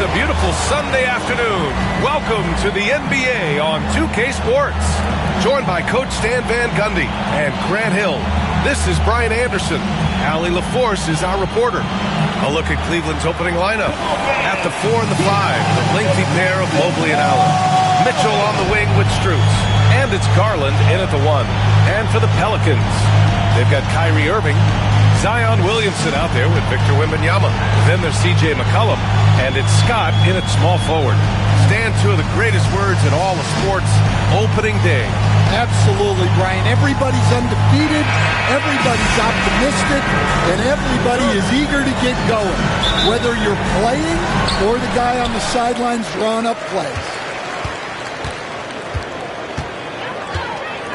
a beautiful Sunday afternoon. Welcome to the NBA on 2K Sports. Joined by Coach Stan Van Gundy and Grant Hill. This is Brian Anderson. Allie LaForce is our reporter. A look at Cleveland's opening lineup. At the 4 and the 5, the lengthy pair of Mobley and Allen. Mitchell on the wing with Strus. And it's Garland in at the 1. And for the Pelicans, they've got Kyrie Irving, Zion Williamson out there with Victor Wembanyama. Then there's C.J. McCollum, and it's Scott in at small forward. Stand two of the greatest words in all of sports, opening day. Absolutely, Brian. Everybody's undefeated, everybody's optimistic, and everybody is eager to get going, whether you're playing or the guy on the sidelines drawing up plays.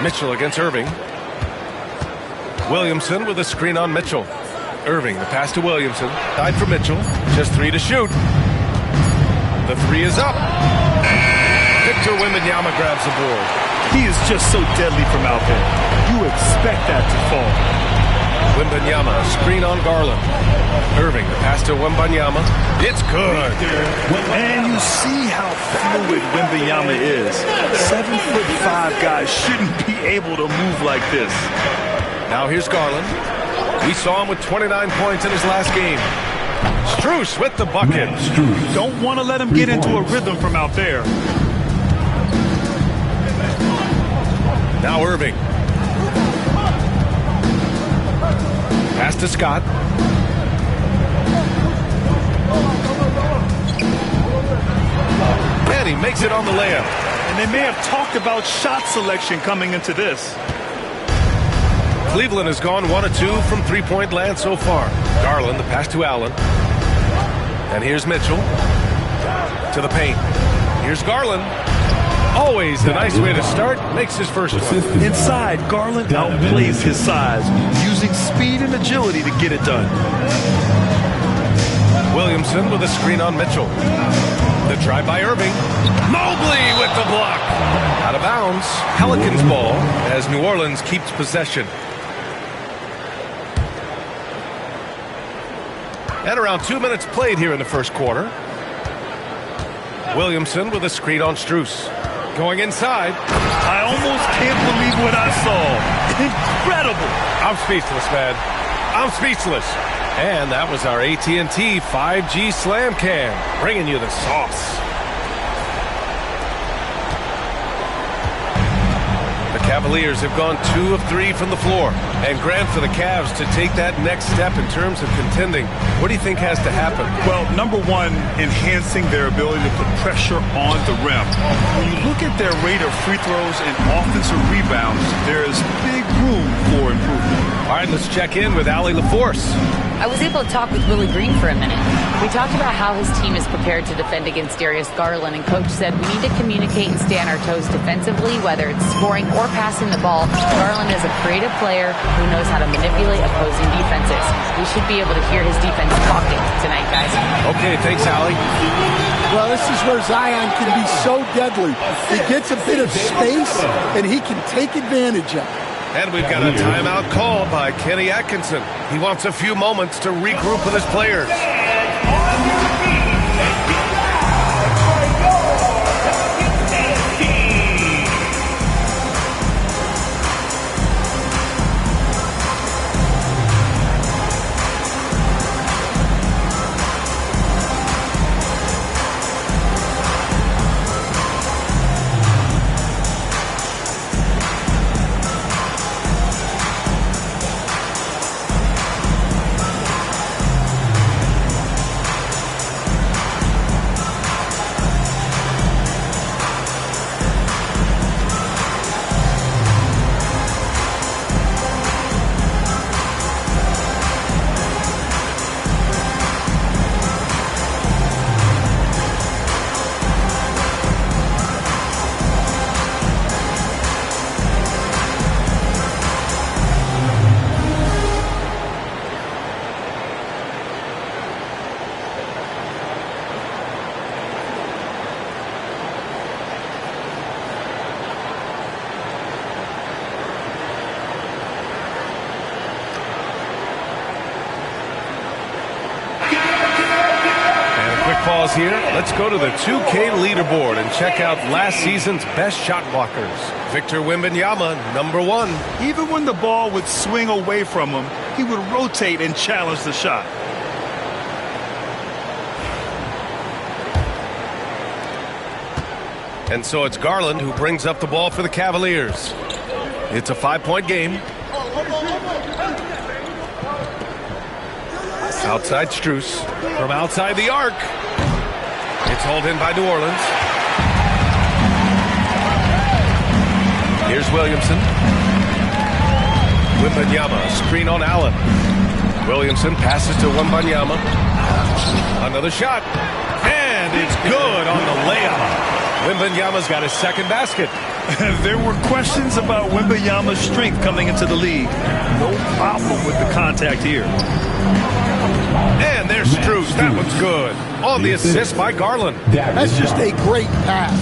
Mitchell against Irving. Williamson with a screen on Mitchell. Irving, the pass to Williamson. Side for Mitchell. Just 3 to shoot. The 3 is up. Victor Wembanyama grabs the board. He is just so deadly from out there. You expect that to fall. Wembanyama, screen on Garland. Irving, the pass to Wembanyama. It's good. And you see how fluid Wembanyama is. 7'5" guys shouldn't be able to move like this. Now here's Garland. We saw him with 29 points in his last game. Strus with the bucket. Don't want to let him get into a rhythm from out there. Now Irving. Pass to Scott. And he makes it on the layup. And they may have talked about shot selection coming into this. Cleveland has gone 1 of 2 from three-point land so far. Garland, the pass to Allen. And here's Mitchell to the paint. Here's Garland. Always a nice way to start. Makes his first one. Inside, Garland outplays his size, using speed and agility to get it done. Williamson with a screen on Mitchell. The drive by Irving. Mobley with the block. Out of bounds. Pelicans ball as New Orleans keeps possession. And around 2 minutes played here in the first quarter. Williamson with a screen on Strus. Going inside. I almost can't believe what I saw. Incredible. I'm speechless, man. I'm speechless. And that was our AT&T 5G Slam Cam, bringing you the sauce. The Cavaliers have gone 2 of 3 from the floor. And Grant, for the Cavs to take that next step in terms of contending, what do you think has to happen? Well, number one, enhancing their ability to put pressure on the rim. When you look at their rate of free throws and offensive rebounds, there is big room for improvement. All right, let's check in with Allie LaForce. I was able to talk with Willie Green for a minute. We talked about how his team is prepared to defend against Darius Garland, and Coach said we need to communicate and stay on our toes defensively, whether it's scoring or passing the ball. Garland is a creative player who knows how to manipulate opposing defenses. We should be able to hear his defense talking tonight, guys. Okay, thanks, Allie. Well, this is where Zion can be so deadly. He gets a bit of space, and he can take advantage of it. And we've got a timeout called by Kenny Atkinson. He wants a few moments to regroup with his players. draws here. Let's go to the 2K leaderboard and check out last season's best shot blockers. Victor Wembanyama, number 1. Even when the ball would swing away from him, he would rotate and challenge the shot. And so it's Garland who brings up the ball for the Cavaliers. It's a 5-point game. Outside Strus. From outside the arc. It's hauled in by New Orleans. Here's Williamson. Wembanyama, screen on Allen. Williamson passes to Wembanyama. Another shot. And it's good on the layup. Wembanyama's got his second basket. There were questions about Wembanyama's strength coming into the league. No problem with the contact here. And there's Strus. That looks good. On the assist by Garland. That's just a great pass.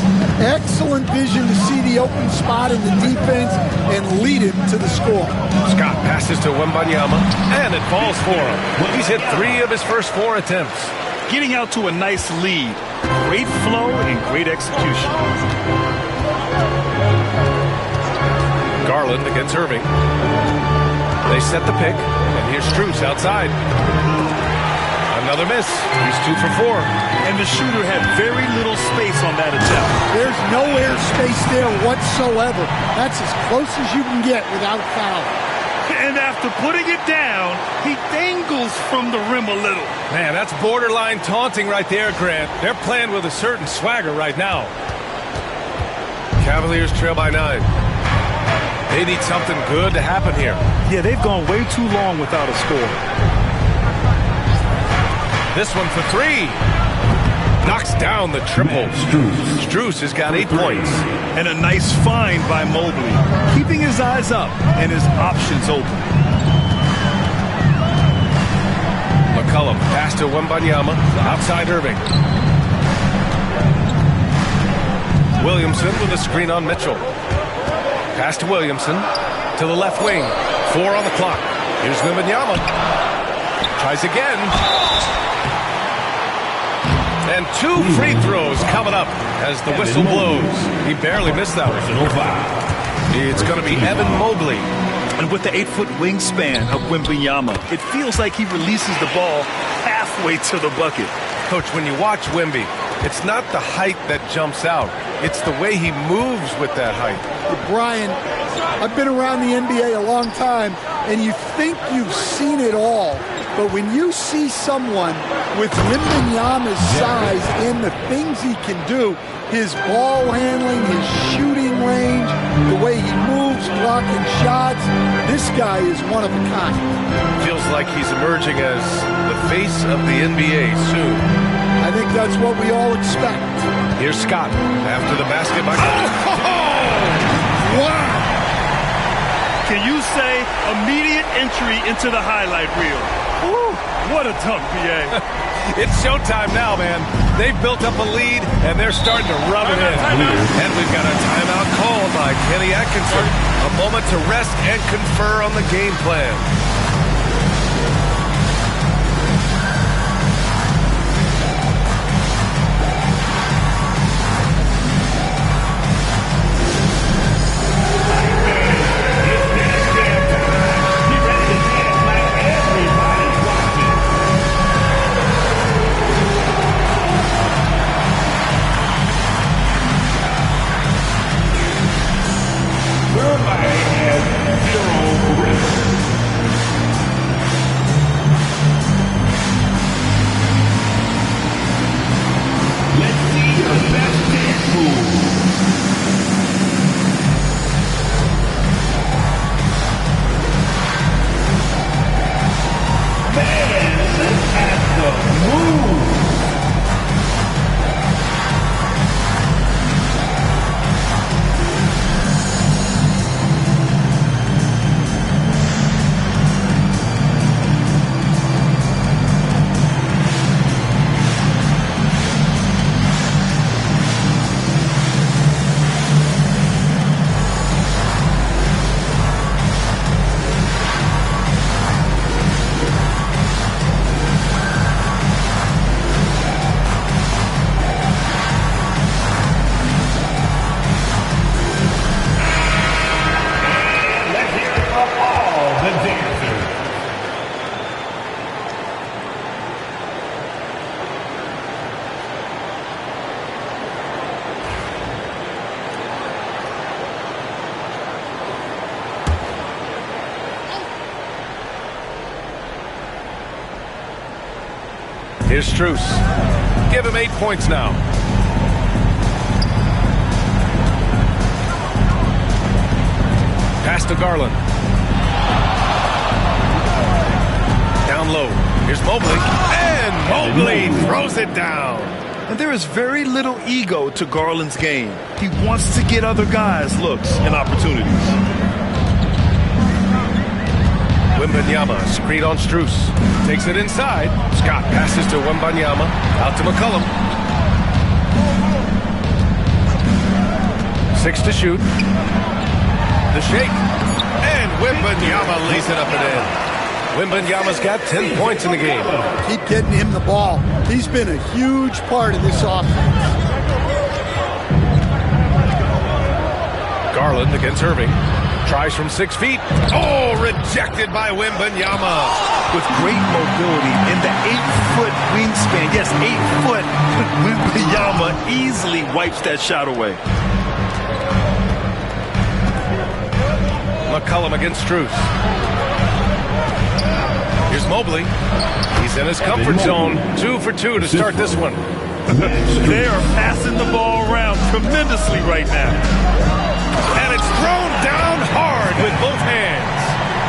Excellent vision to see the open spot in the defense and lead him to the score. Scott passes to Wembanyama, and it falls for him. He's hit 3 of his first 4 attempts. Getting out to a nice lead. Great flow and great execution. Garland against Irving. They set the pick, and here's Strus outside. Another miss. He's 2 for 4. And the shooter had very little space on that attempt. There's no air space there whatsoever. That's as close as you can get without foul. And after putting it down, he dangles from the rim a little. Man, that's borderline taunting right there, Grant. They're playing with a certain swagger right now. Cavaliers trail by 9. They need something good to happen here. Yeah, they've gone way too long without a score. This one for 3. Knocks down the triple. Strus has got 8 points. And a nice find by Mobley. Keeping his eyes up and his options open. McCollum pass to Wembanyama. Outside Irving. Williamson with a screen on Mitchell. Pass to Williamson. To the left wing. 4 on the clock. Here's Wembanyama. Tries again. And 2 free throws coming up as the whistle blows. He barely missed that one. It's going to be Evan Mobley. And with the 8-foot wingspan of Wembanyama, it feels like he releases the ball halfway to the bucket. Coach, when you watch Wemby, it's not the height that jumps out. It's the way he moves with that height. Brian, I've been around the NBA a long time, and you think you've seen it all. But when you see someone with Wembanyama's size and the things he can do, his ball handling, his shooting range, the way he moves, blocking shots, this guy is one of a kind. Feels like he's emerging as the face of the NBA soon. I think that's what we all expect. Here's Scott after the basket by Wow! Can you say immediate entry into the highlight reel? Woo, what a dunk, PA. It's showtime now, man. They've built up a lead, and they're starting to rub it in. And we've got a timeout called by Kenny Atkinson. A moment to rest and confer on the game plan. Here's Strus. Give him 8 points now. Pass to Garland. Down low. Here's Mobley. And Mobley throws it down. And there is very little ego to Garland's game. He wants to get other guys looks and opportunities. Wembanyama, screen on Strus. Takes it inside. Scott passes to Wembanyama. Out to McCollum. 6 to shoot. The shake. And Wembanyama lays it up and in. Wembanyama's got 10 points in the game. Keep getting him the ball. He's been a huge part of this offense. Garland against Irving. Tries from 6 feet. Oh, rejected by Wembanyama. With great mobility in the 8-foot wingspan. Yes, 8 foot. Wembanyama easily wipes that shot away. McCollum against Strus. Here's Mobley. He's in his comfort zone. 2 for 2 to start this one. They are passing the ball around tremendously right now. And it's thrown down hard with both hands.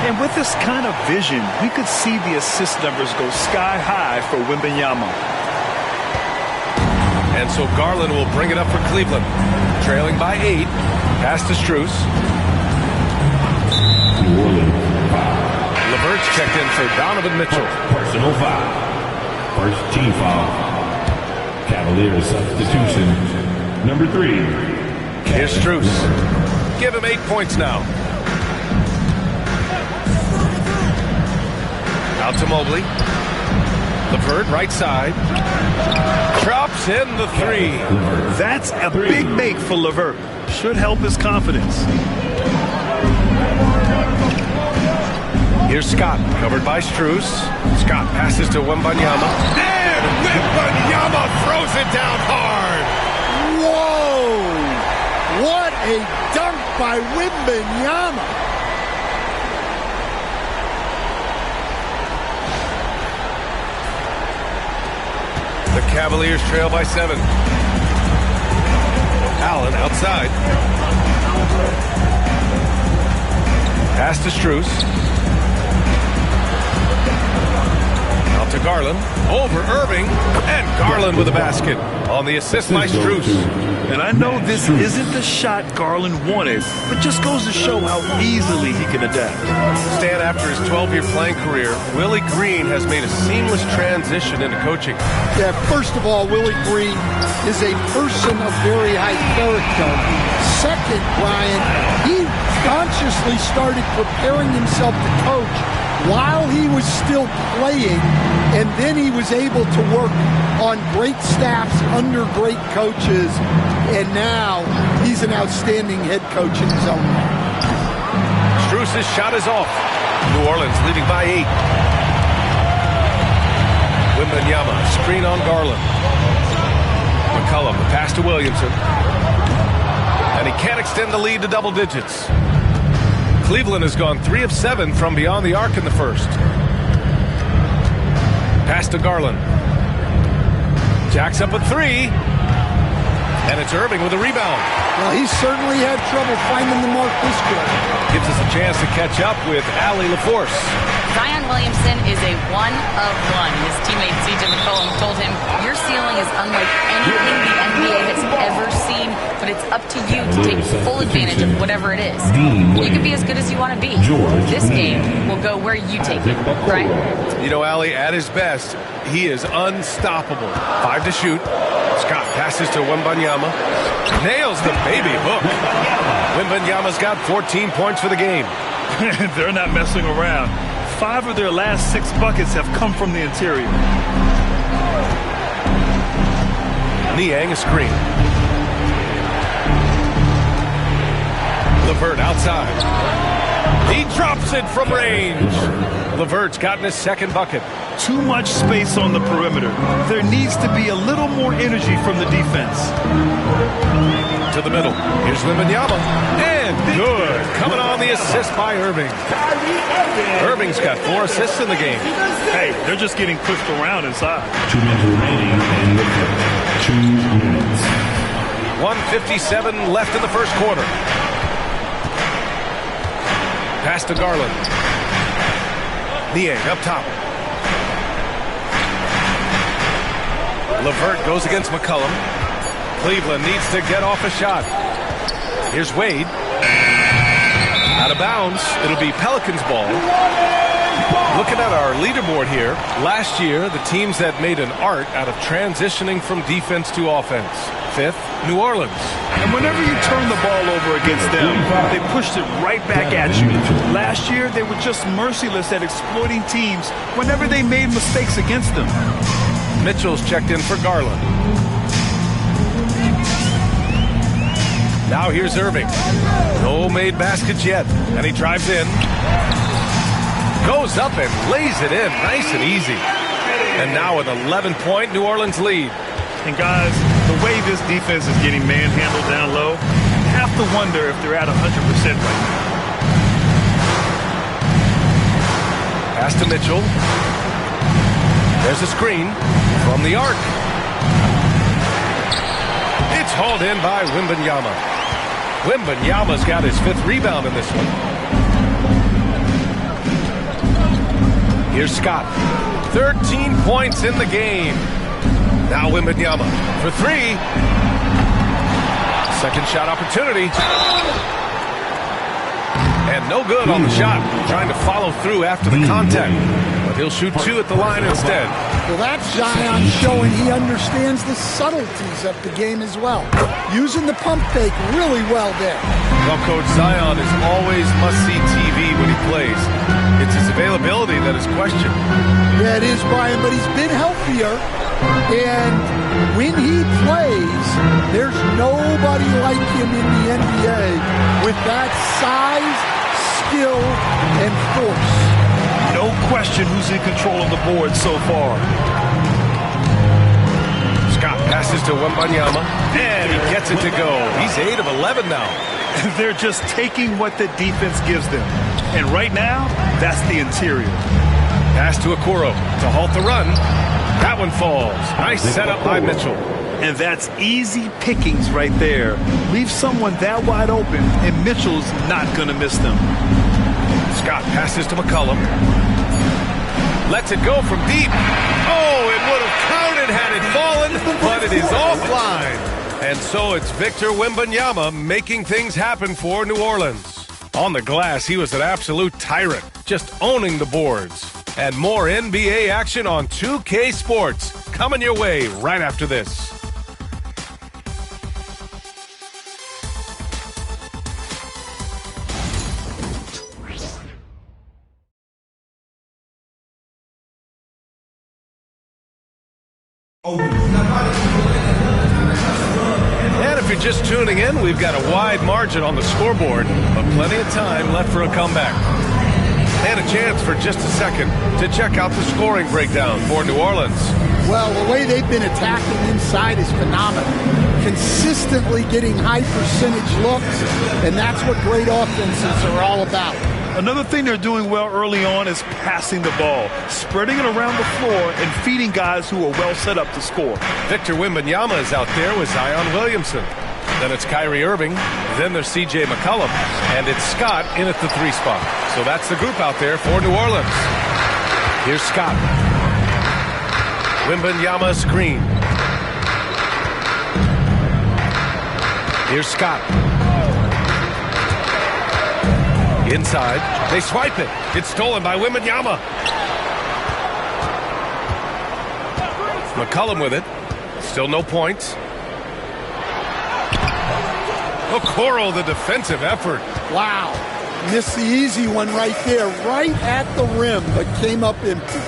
And with this kind of vision, we could see the assist numbers go sky high for Wembanyama. And so Garland will bring it up for Cleveland. Trailing by 8. Pass to Strus. LeVert's checked in for Donovan Mitchell. Personal foul. First team foul. Cavaliers substitution. Number 3. Here's Strus. Give him 8 points now. Out to Mobley. LeVert right side. Drops in the 3. That's a big make for LeVert. Should help his confidence. Here's Scott, covered by Strus. Scott passes to Wembanyama. And Wembanyama throws it down hard. Whoa! What a dunk by Wembanyama. The Cavaliers trail by 7. Allen outside. Pass to Strus. Out to Garland. Over Irving. And Garland with a basket. On the assist by Strus. And I know this isn't the shot Garland wanted, but just goes to show how easily he can adapt. Stan, after his 12-year playing career, Willie Green has made a seamless transition into coaching. Yeah, first of all, Willie Green is a person of very high character. Second, Brian, he consciously started preparing himself to coach while he was still playing, and then he was able to work on great staffs under great coaches, and now he's an outstanding head coach in his own right. Strus' shot is off. New Orleans leading by 8. Wembanyama, screen on Garland. McCollum, the pass to Williamson. And he can't extend the lead to double digits. Cleveland has gone 3 of 7 from beyond the arc in the first. Pass to Garland. Jacks up a 3. And it's Irving with a rebound. Well, he certainly had trouble finding the mark this quarter. Gives us a chance to catch up with Allie LaForce. Zion Williamson is a 1 of 1. His teammate C.J. McCollum told him, "Your ceiling is unlike anything the NBA has ever seen, but it's up to you to take full advantage of whatever it is. You can be as good as you want to be. This game will go where you take it." Right? You know, Allie, at his best, he is unstoppable. 5 to shoot. Scott passes to Wembanyama. Nails the baby hook. Wembanyama's got 14 points for the game. They're not messing around. 5 of their last 6 buckets have come from the interior. Niang a screen. LeVert outside. He drops it from range. LeVert's gotten his second bucket. Too much space on the perimeter. There needs to be a little more energy from the defense. To the middle. Here's Wembanyama. And good. Coming on the assist by Irving. Irving's got 4 assists in the game. Hey, they're just getting pushed around inside. 2 minutes remaining and 2 minutes. 1:57 left in the first quarter. Pass to Garland. Niang up top. LeVert goes against McCollum. Cleveland needs to get off a shot. Here's Wade. Out of bounds. It'll be Pelicans ball. Looking at our leaderboard here, last year the teams that made an art out of transitioning from defense to offense. 5th, New Orleans. And whenever you turn the ball over against them, they pushed it right back at you. Last year, they were just merciless at exploiting teams whenever they made mistakes against them. Mitchell's checked in for Garland. Now here's Irving. No made baskets yet, and he drives in. Goes up and lays it in, nice and easy. And now with 11-point New Orleans lead. And guys, the way this defense is getting manhandled down low, you have to wonder if they're at 100% right now. Pass to Mitchell. There's a screen from the arc. It's hauled in by Wembanyama. Wembanyama's got his 5th rebound in this one. Here's Scott. 13 points in the game. Now Wembanyama for 3. Second shot opportunity. And no good on the shot. Trying to follow through after the contact. But he'll shoot 2 at the line instead. Well, that's Zion showing he understands the subtleties of the game as well. Using the pump fake really well there. Well, Coach, Zion is always must-see TV when he plays. It's his availability that is questioned. Yeah, it is, Brian, but he's been healthier. And when he plays, there's nobody like him in the NBA with that size, skill, and force. No question who's in control of the board so far. Scott passes to Wembanyama, and he gets it to go. He's 8 of 11 now. They're just taking what the defense gives them. And right now, that's the interior. Pass to Okoro to halt the run. That one falls. Nice setup by Mitchell. And that's easy pickings right there. Leave someone that wide open, and Mitchell's not going to miss them. Scott passes to McCollum. Lets it go from deep. Oh, it would have counted had it fallen, but it is offline. And so it's Victor Wembanyama making things happen for New Orleans. On the glass, he was an absolute tyrant, just owning the boards. And more NBA action on 2K Sports coming your way right after this. And if you're just tuning in, we've got a wide margin on the scoreboard, but plenty of time left for a comeback. And a chance for just a second to check out the scoring breakdown for New Orleans. Well, the way they've been attacking inside is phenomenal. Consistently getting high percentage looks, and that's what great offenses are all about. Another thing they're doing well early on is passing the ball, spreading it around the floor and feeding guys who are well set up to score. Victor Wembanyama is out there with Zion Williamson. Then it's Kyrie Irving. Then there's C.J. McCollum. And it's Scott in at the 3 spot. So that's the group out there for New Orleans. Here's Scott. Wembanyama screen. Here's Scott. Inside. They swipe it. It's stolen by Wembanyama. McCollum with it. Still no points. Okoro, the defensive effort. Wow. Missed the easy one right there, right at the rim, but came up empty.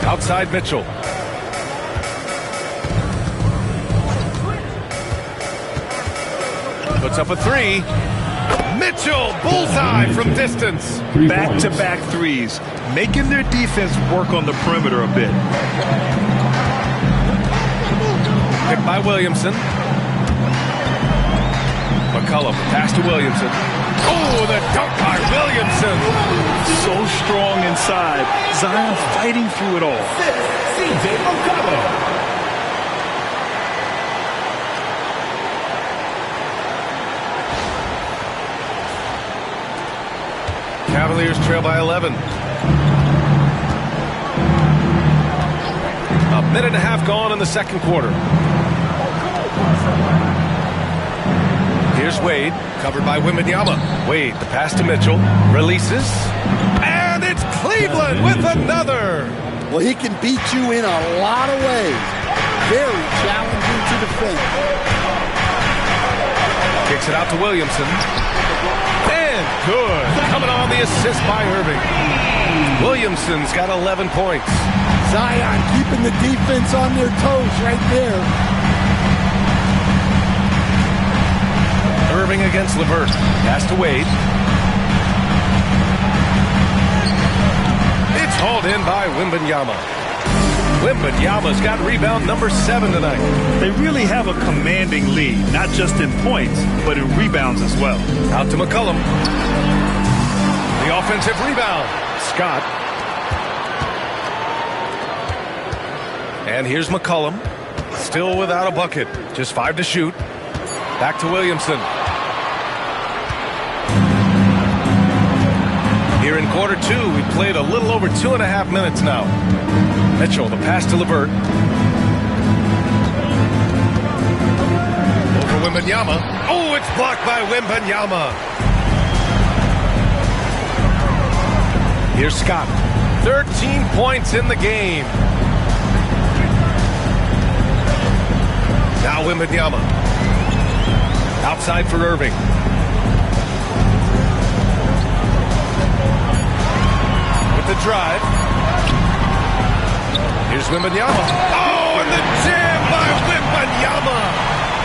Outside Mitchell. Puts up a 3. Mitchell, bullseye from distance. Back-to-back threes, making their defense work on the perimeter a bit. Picked by Williamson. McCollum, pass to Williamson. Oh, the dunk by Williamson. So strong inside. Zion fighting through it all. C.J. McCollum. Cavaliers trail by 11. A minute and a half gone in the second quarter. Here's Wade, covered by Wembanyama. Wade, the pass to Mitchell, releases, and it's Cleveland with another. Well, he can beat you in a lot of ways. Very challenging to defend. Kicks it out to Williamson. And good. Coming on the assist by Irving. Williamson's got 11 points. Zion keeping the defense on their toes right there. Irving against LeVert. Pass to Wade. It's hauled in by Wembanyama. Wembanyama's got rebound number 7 tonight. They really have a commanding lead, not just in points, but in rebounds as well. Out to McCollum. The offensive rebound. Scott. And here's McCollum. Still without a bucket. Just 5 to shoot. Back to Williamson. Here in quarter 2, we played a little over 2.5 minutes now. Mitchell, the pass to LeVert. Over Wembanyama. Oh, it's blocked by Wembanyama. Here's Scott. 13 points in the game. Now Wembanyama. Outside for Irving. With the drive. Here's Wembanyama. Oh, and the jam by Wembanyama.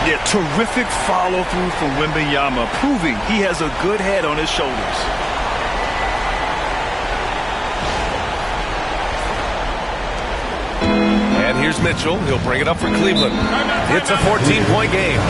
Yeah, terrific follow-through from Wembanyama, proving he has a good head on his shoulders. And here's Mitchell. He'll bring it up for Cleveland. It's a 14-point game.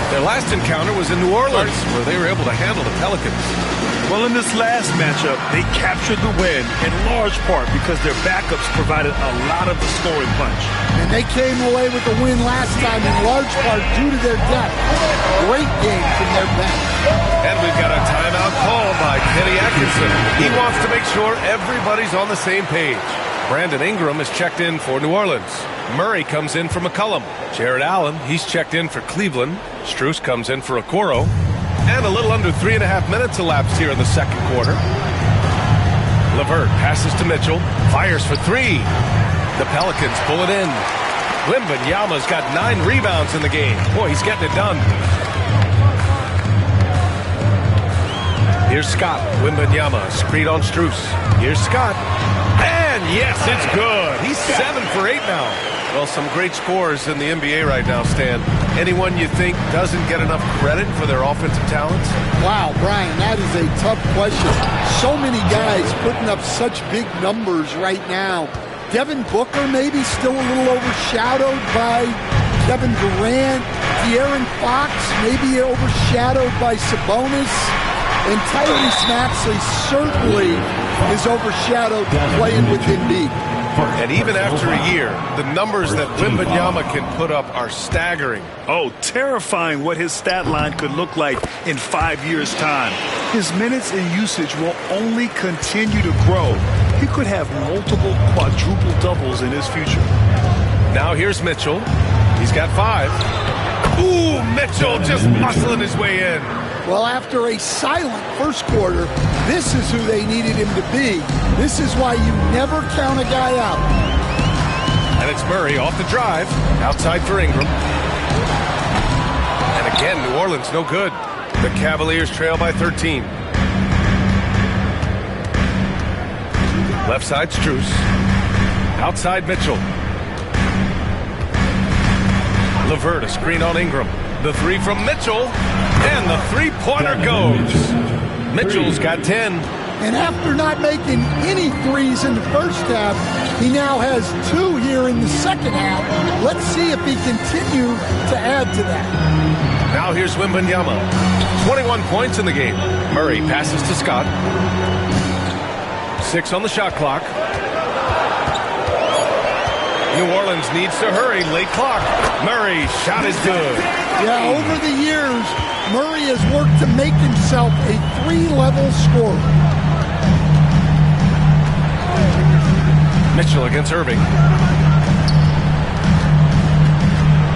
Their last encounter was in New Orleans, where they were able to handle the Pelicans. Well, in this last matchup, they captured the win in large part because their backups provided a lot of the scoring punch. And they came away with the win last time in large part due to their depth. Great game from their bench. And we've got a timeout call by Kenny Atkinson. He wants to make sure everybody's on the same page. Brandon Ingram is checked in for New Orleans. Murray comes in for McCollum. Jared Allen, he's checked in for Cleveland. Strus comes in for Okoro. And a little under 3.5 minutes elapsed here in the second quarter. LeVert passes to Mitchell. Fires for 3. The Pelicans pull it in. Wembanyama's got 9 rebounds in the game. Boy, he's getting it done. Here's Scott. Wembanyama, screen on Strus. Here's Scott. And yes, it's good. He's 7 for 8 now. Well, some great scores in the NBA right now, Stan. Anyone you think doesn't get enough credit for their offensive talents? Wow, Brian, that is a tough question. So many guys putting up such big numbers right now. Devin Booker maybe still a little overshadowed by Kevin Durant. De'Aaron Fox maybe overshadowed by Sabonis. And Tyrese Maxey certainly is overshadowed playing with Embiid. And even after a year, the numbers that Wembanyama can put up are staggering. Oh, terrifying what his stat line could look like in 5 years' time. His minutes and usage will only continue to grow. He could have multiple quadruple doubles in his future. Now here's Mitchell. He's got 5. Ooh, Mitchell just muscling his way in. Well, after a silent first quarter, this is who they needed him to be. This is why you never count a guy out. And it's Murray off the drive, outside for Ingram. And again, New Orleans no good. The Cavaliers trail by 13. Left side, Strus. Outside, Mitchell. LeVert, a screen on Ingram. The three from Mitchell, and the three-pointer goes. Mitchell's got 10. And after not making any threes in the first half, he now has 2 here in the second half. Let's see if he continue to add to that. Now here's Wembanyama. 21 points in the game. Murray passes to Scott. 6 on the shot clock. New Orleans needs to hurry. Late clock. Murray's shot is good. Yeah, over the years, Murray has worked to make himself a 3-level scorer. Mitchell against Irving.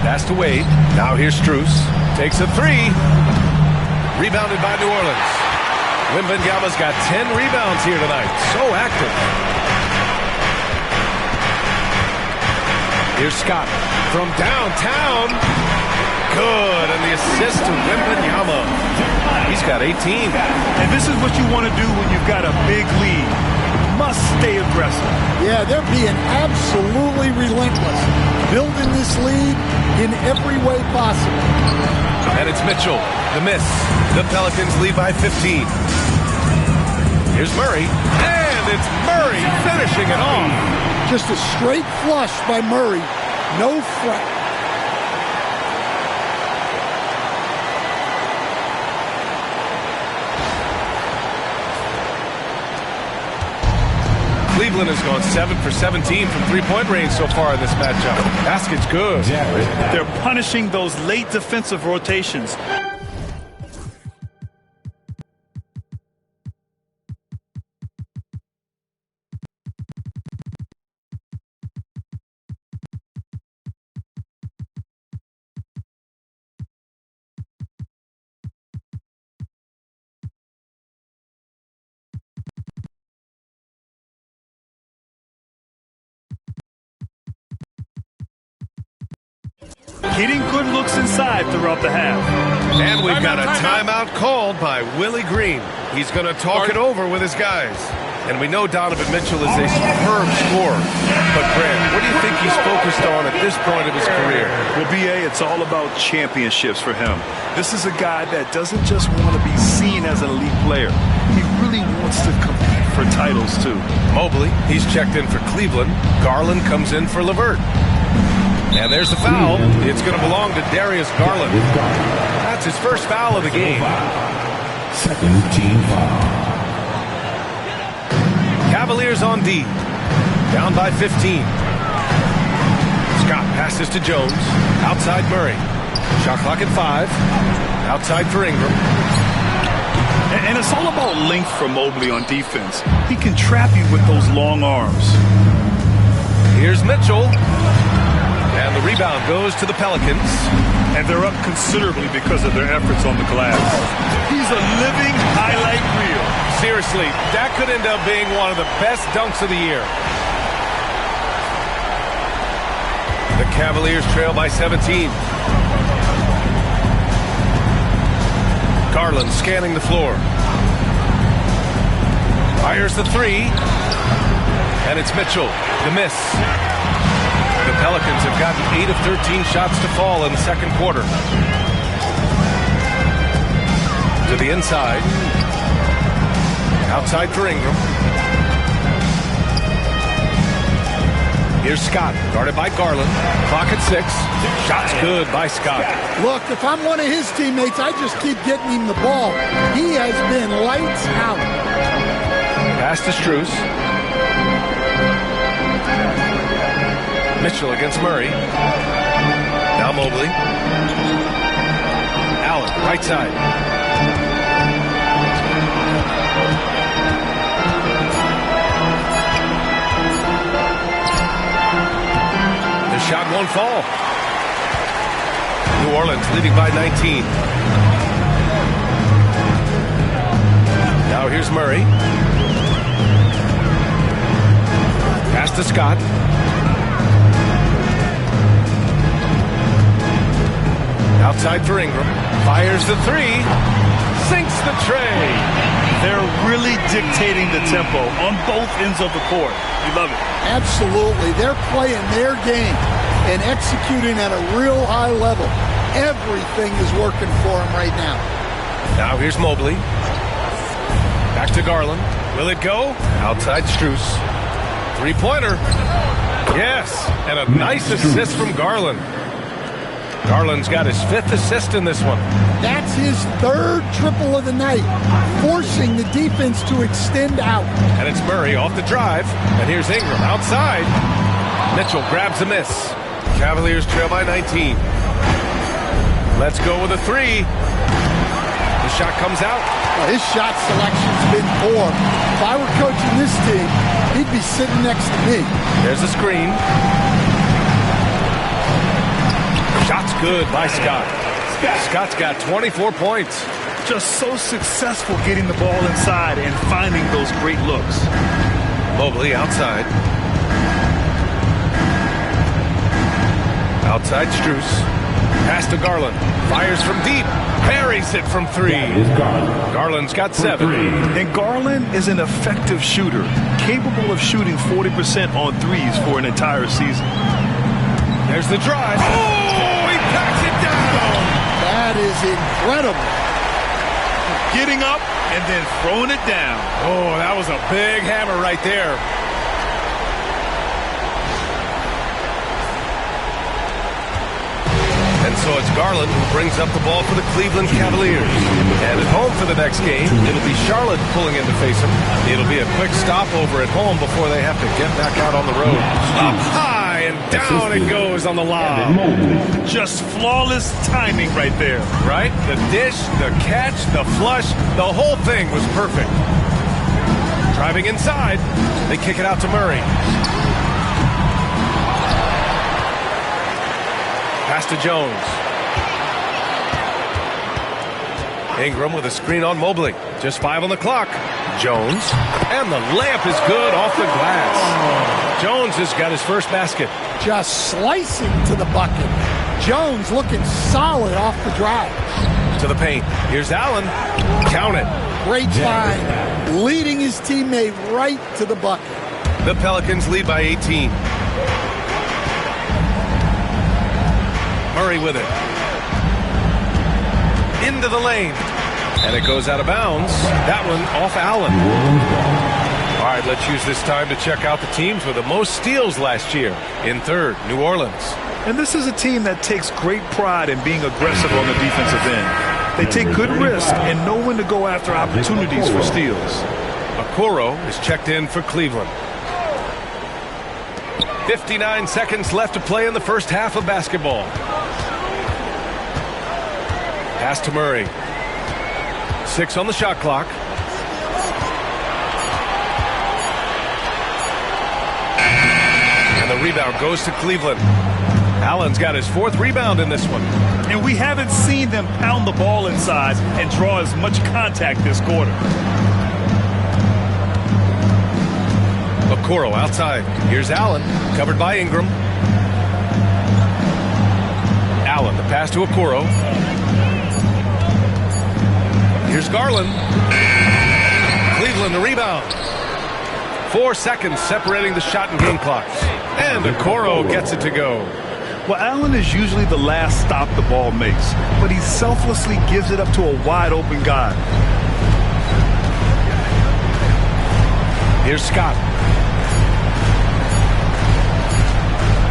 Pass to Wade. Now here's Strus. Takes a 3. Rebounded by New Orleans. Wembanyama's got 10 rebounds here tonight. So active. Here's Scott from downtown. Good, and the assist to Wembanyama. He's got 18. And this is what you want to do when you've got a big lead. You must stay aggressive. Yeah, they're being absolutely relentless, building this lead in every way possible. And it's Mitchell, the miss. The Pelicans lead by 15. Here's Murray, and it's Murray finishing it off. Just a straight flush by Murray. No fret. Cleveland has gone 7 for 17 from three-point range so far in this matchup. Basket's good. They're punishing those late defensive rotations. Getting good looks inside throughout the half. And we've got a timeout called by Willie Green. He's going to talk it over with his guys. And we know Donovan Mitchell is a superb scorer. But, Brad, what do you think he's focused on at this point of his career? Well, B.A., it's all about championships for him. This is a guy that doesn't just want to be seen as an elite player. He really wants to compete for titles, too. Mobley, he's checked in for Cleveland. Garland comes in for LeVert. And there's the foul. It's going to belong to Darius Garland. That's his first foul of the game. Second team foul. Cavaliers on D. Down by 15. Scott passes to Jones. Outside Murray. Shot clock at 5. Outside for Ingram. And it's all about length for Mobley on defense. He can trap you with those long arms. Here's Mitchell. And the rebound goes to the Pelicans. And they're up considerably because of their efforts on the glass. He's a living highlight reel. Seriously, that could end up being one of the best dunks of the year. The Cavaliers trail by 17. Garland scanning the floor. Fires the 3. And it's Mitchell, the miss. The Pelicans have gotten 8 of 13 shots to fall in the second quarter. To the inside. Outside for Ingram. Here's Scott, guarded by Garland. Clock at 6. Shot's good by Scott. Look, if I'm one of his teammates, I just keep getting him the ball. He has been lights out. Pass to Strus. Mitchell against Murray. Now Mobley. Allen, right side. The shot won't fall. New Orleans leading by 19. Now here's Murray. Pass to Scott. Outside for Ingram. Fires the three. Sinks the tray. They're really dictating the tempo on both ends of the court. You love it. Absolutely. They're playing their game and executing at a real high level. Everything is working for them right now. Now here's Mobley. Back to Garland. Will it go? Outside Strus. Three-pointer. Yes. And a nice assist from Garland. Garland's got his 5th assist in this one. That's his 3rd triple of the night, forcing the defense to extend out. And it's Murray off the drive. And here's Ingram outside. Mitchell grabs a miss. Cavaliers trail by 19. Let's go with a three. The shot comes out. Well, his shot selection's been poor. If I were coaching this team, he'd be sitting next to me. There's a screen. Shot's good by Scott. Scott's got 24 points. Just so successful getting the ball inside and finding those great looks. Mobley outside. Outside Strus. Pass to Garland. Fires from deep. Parries it from three. Garland's got 7. And Garland is an effective shooter, capable of shooting 40% on threes for an entire season. There's the drive. Oh, he packs it down. That is incredible. Getting up and then throwing it down. Oh, that was a big hammer right there. And so it's Garland who brings up the ball for the Cleveland Cavaliers. And at home for the next game, it'll be Charlotte pulling in to face them. It'll be a quick stopover at home before they have to get back out on the road. Up high and down it goes on the lob. Just flawless timing right there. Right? The dish, the catch, the flush, the whole thing was perfect. Driving inside, they kick it out to Murray. Pass to Jones. Ingram with a screen on Mobley. Just 5 on the clock. Jones. And the layup is good off the glass. Jones has got his first basket. Just slicing to the bucket. Jones looking solid off the drive. To the paint. Here's Allen. Count it. Great find. Leading his teammate right to the bucket. The Pelicans lead by 18. Murray with it. Into the lane. And it goes out of bounds. That one off Allen. All right, let's use this time to check out the teams with the most steals last year. In third, New Orleans. And this is a team that takes great pride in being aggressive on the defensive end. They take good risks and know when to go after opportunities for steals. Okoro is checked in for Cleveland. 59 seconds left to play in the first half of basketball. Pass to Murray. 6 on the shot clock. And the rebound goes to Cleveland. Allen's got his 4th rebound in this one. And we haven't seen them pound the ball inside and draw as much contact this quarter. Okoro outside. Here's Allen, covered by Ingram. Allen, the pass to Okoro. Here's Garland. Cleveland, the rebound. 4 seconds separating the shot and game clocks. And Okoro gets it to go. Well, Allen is usually the last stop the ball makes, but he selflessly gives it up to a wide-open guy. Here's Scott.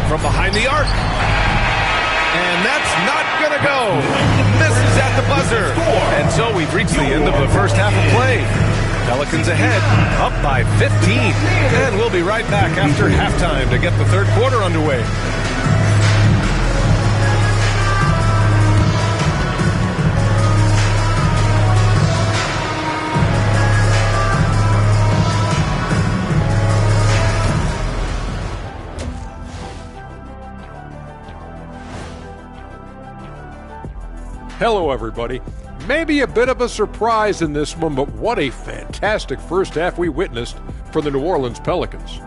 From behind the arc. And that's not going to go. Misses at the buzzer. And so we've reached the end of the first half of play. Pelicans ahead, up by 15. And we'll be right back after halftime to get the third quarter underway. Hello, everybody. Maybe a bit of a surprise in this one, but what a fantastic first half we witnessed for the New Orleans Pelicans.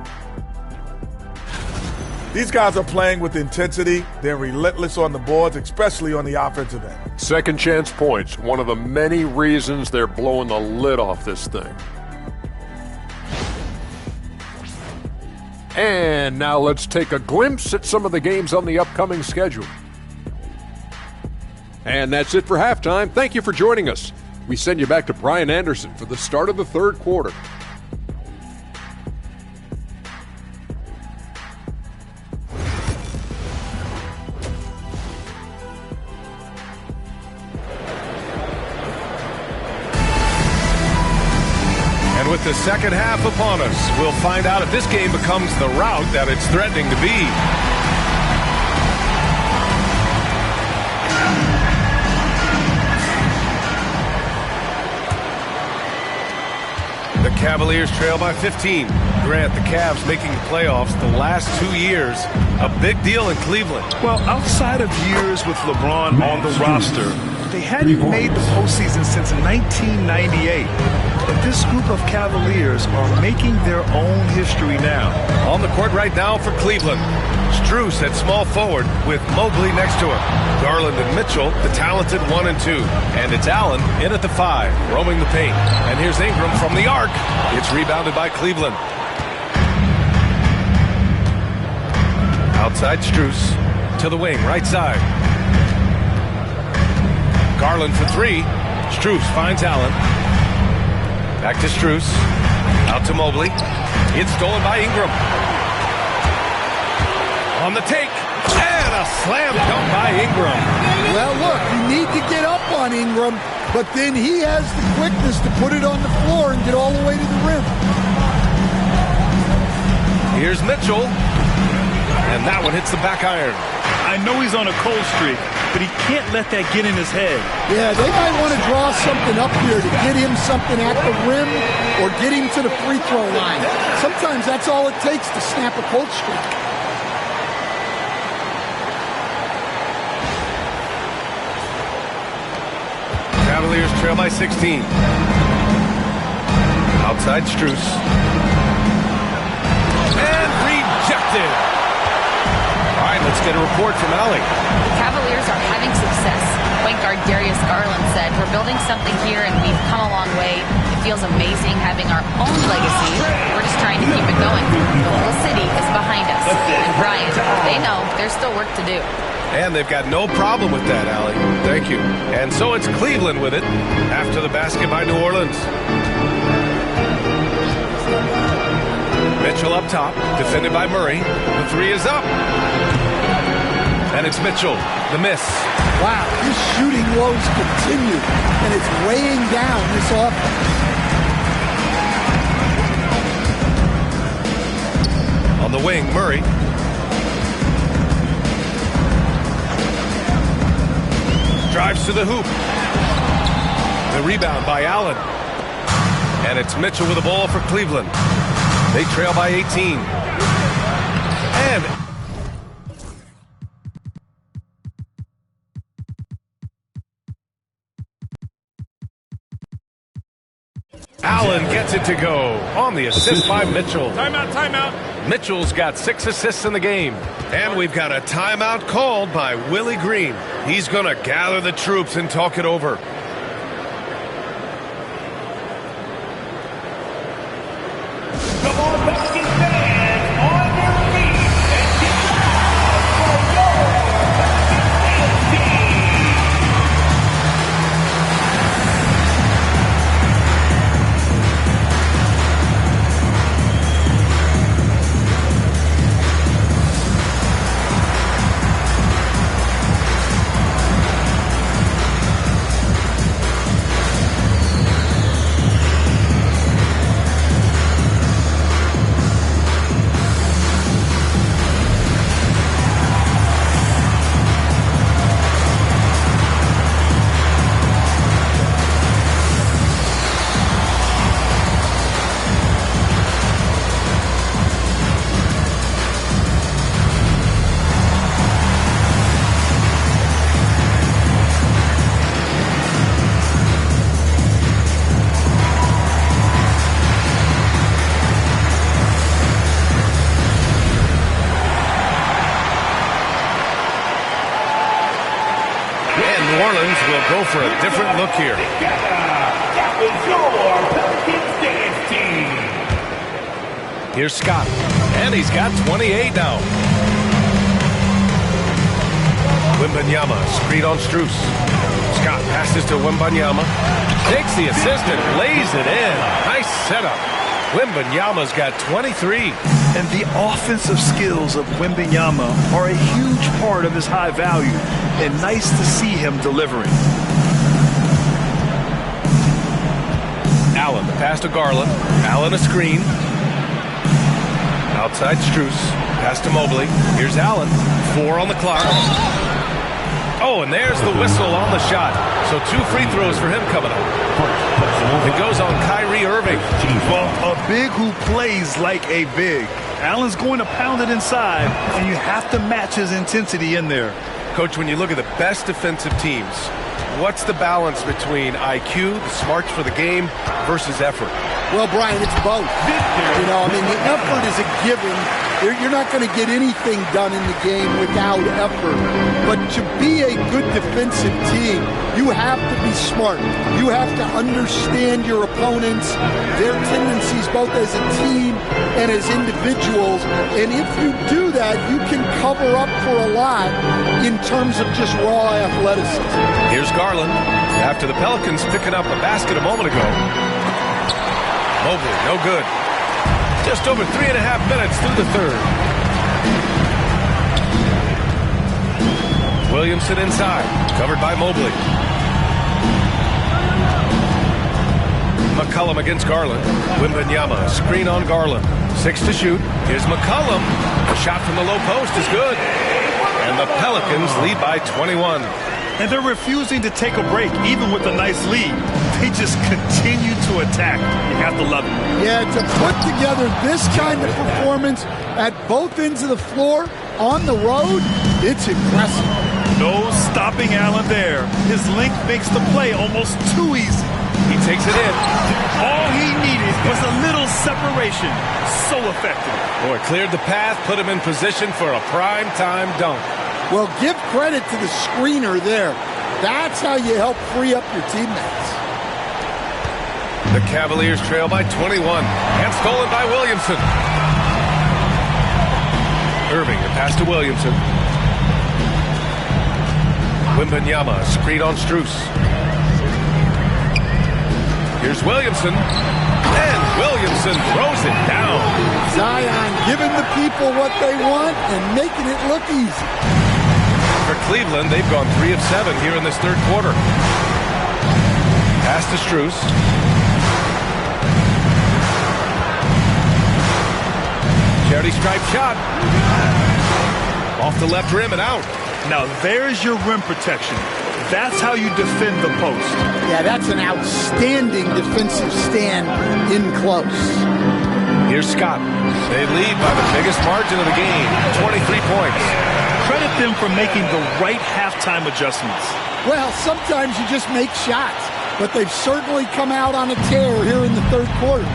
These guys are playing with intensity. They're relentless on the boards, especially on the offensive end. Second chance points, one of the many reasons they're blowing the lid off this thing. And now let's take a glimpse at some of the games on the upcoming schedule. And that's it for halftime. Thank you for joining us. We send you back to Brian Anderson for the start of the third quarter. And with the second half upon us, we'll find out if this game becomes the rout that it's threatening to be. The Cavaliers trail by 15. Grant, the Cavs making the playoffs the last 2 years. A big deal in Cleveland. Well, outside of years with LeBron on the roster, they hadn't made the postseason since 1998. But this group of Cavaliers are making their own history now. On the court right now for Cleveland. Strus at small forward with Mobley next to him. Garland and Mitchell, the talented 1 and 2. And it's Allen in at the 5, roaming the paint. And here's Ingram from the arc. It's rebounded by Cleveland. Outside Strus to the wing, right side. Garland for 3. Strus finds Allen. Back to Strus. Out to Mobley. It's stolen by Ingram. On the take. And a slam dunk by Ingram. Well, look, you need to get up on Ingram, but then he has the quickness to put it on the floor and get all the way to the rim. Here's Mitchell. And that one hits the back iron. I know he's on a cold streak, but he can't let that get in his head. Yeah, they might want to draw something up here to get him something at the rim or get him to the free throw line. Sometimes that's all it takes to snap a cold streak. Cavaliers trail by 16. Outside Strus. And rejected. All right, let's get a report from Allie. The Cavaliers are having success. Point guard Darius Garland said, "We're building something here and we've come a long way. It feels amazing having our own legacy. We're just trying to keep it going. The whole city is behind us." And Brian, they know there's still work to do. And they've got no problem with that, Allie. Thank you. And so it's Cleveland with it after the basket by New Orleans. Mitchell up top, defended by Murray. The 3 is up. And it's Mitchell, the miss. Wow, his shooting woes continue, and it's weighing down this offense. On the wing, Murray. Drives to the hoop. The rebound by Allen. And it's Mitchell with the ball for Cleveland. They trail by 18. And Allen gets it to go on the assist by Mitchell. Timeout, timeout. Mitchell's got 6 assists in the game. And we've got a timeout called by Willie Green. He's going to gather the troops and talk it over. Come on, basket fans, on your feet and get loud for your basket team. will go for a different look here. That was your Pelicans dance team. Here's Scott, and he's got 28 now. Wembanyama, screen on Strus. Scott passes to Wembanyama. Takes the assist and lays it in. Nice setup. Wembanyama's got 23. And the offensive skills of Wembanyama are a huge part of his high value. And nice to see him delivering. Allen, the pass to Garland. Allen a screen. Outside Strus. Pass to Mobley. Here's Allen. 4 on the clock. Oh, and there's the whistle on the shot. So 2 free throws for him coming up. It goes on Kyrie Irving. Well, a big who plays like a big. Allen's going to pound it inside, and you have to match his intensity in there. Coach, when you look at the best defensive teams, what's the balance between IQ, the smarts for the game, versus effort? Well, Brian, it's both. You know, I mean, the effort is a given. You're not going to get anything done in the game without effort. But to be a good defensive team, you have to be smart. You have to understand your opponents, their tendencies both as a team and as individuals. And if you do that, you can cover up for a lot in terms of just raw athleticism. Here's Garland after the Pelicans picking up a basket a moment ago. Mobley, no good. Just over 3.5 minutes through the third. Williamson inside, covered by Mobley. McCollum against Garland. Wembanyama, screen on Garland. 6 to shoot. Here's McCollum. A shot from the low post is good. And the Pelicans lead by 21. And they're refusing to take a break, even with a nice lead. They just continue to attack. You have to love it. Yeah, to put together this kind of performance at both ends of the floor on the road, it's impressive. No stopping Allen there. His length makes the play almost too easy. He takes it in. All he needed was a little separation. So effective. Boy, cleared the path, put him in position for a prime-time dunk. Well, give credit to the screener there. That's how you help free up your teammates. The Cavaliers trail by 21. And stolen by Williamson. Irving, the pass to Williamson. Wembanyama, screen on Strus. Here's Williamson. And Williamson throws it down. Zion giving the people what they want and making it look easy. For Cleveland, they've gone 3 of 7 here in this third quarter. Pass to Strus. Charity stripe shot. Off the left rim and out. Now there's your rim protection. That's how you defend the post. Yeah, that's an outstanding defensive stand in close. Here's Scott. They lead by the biggest margin of the game, 23 points. Credit them for making the right halftime adjustments. Well, sometimes you just make shots, but they've certainly come out on a tear here in the third quarter.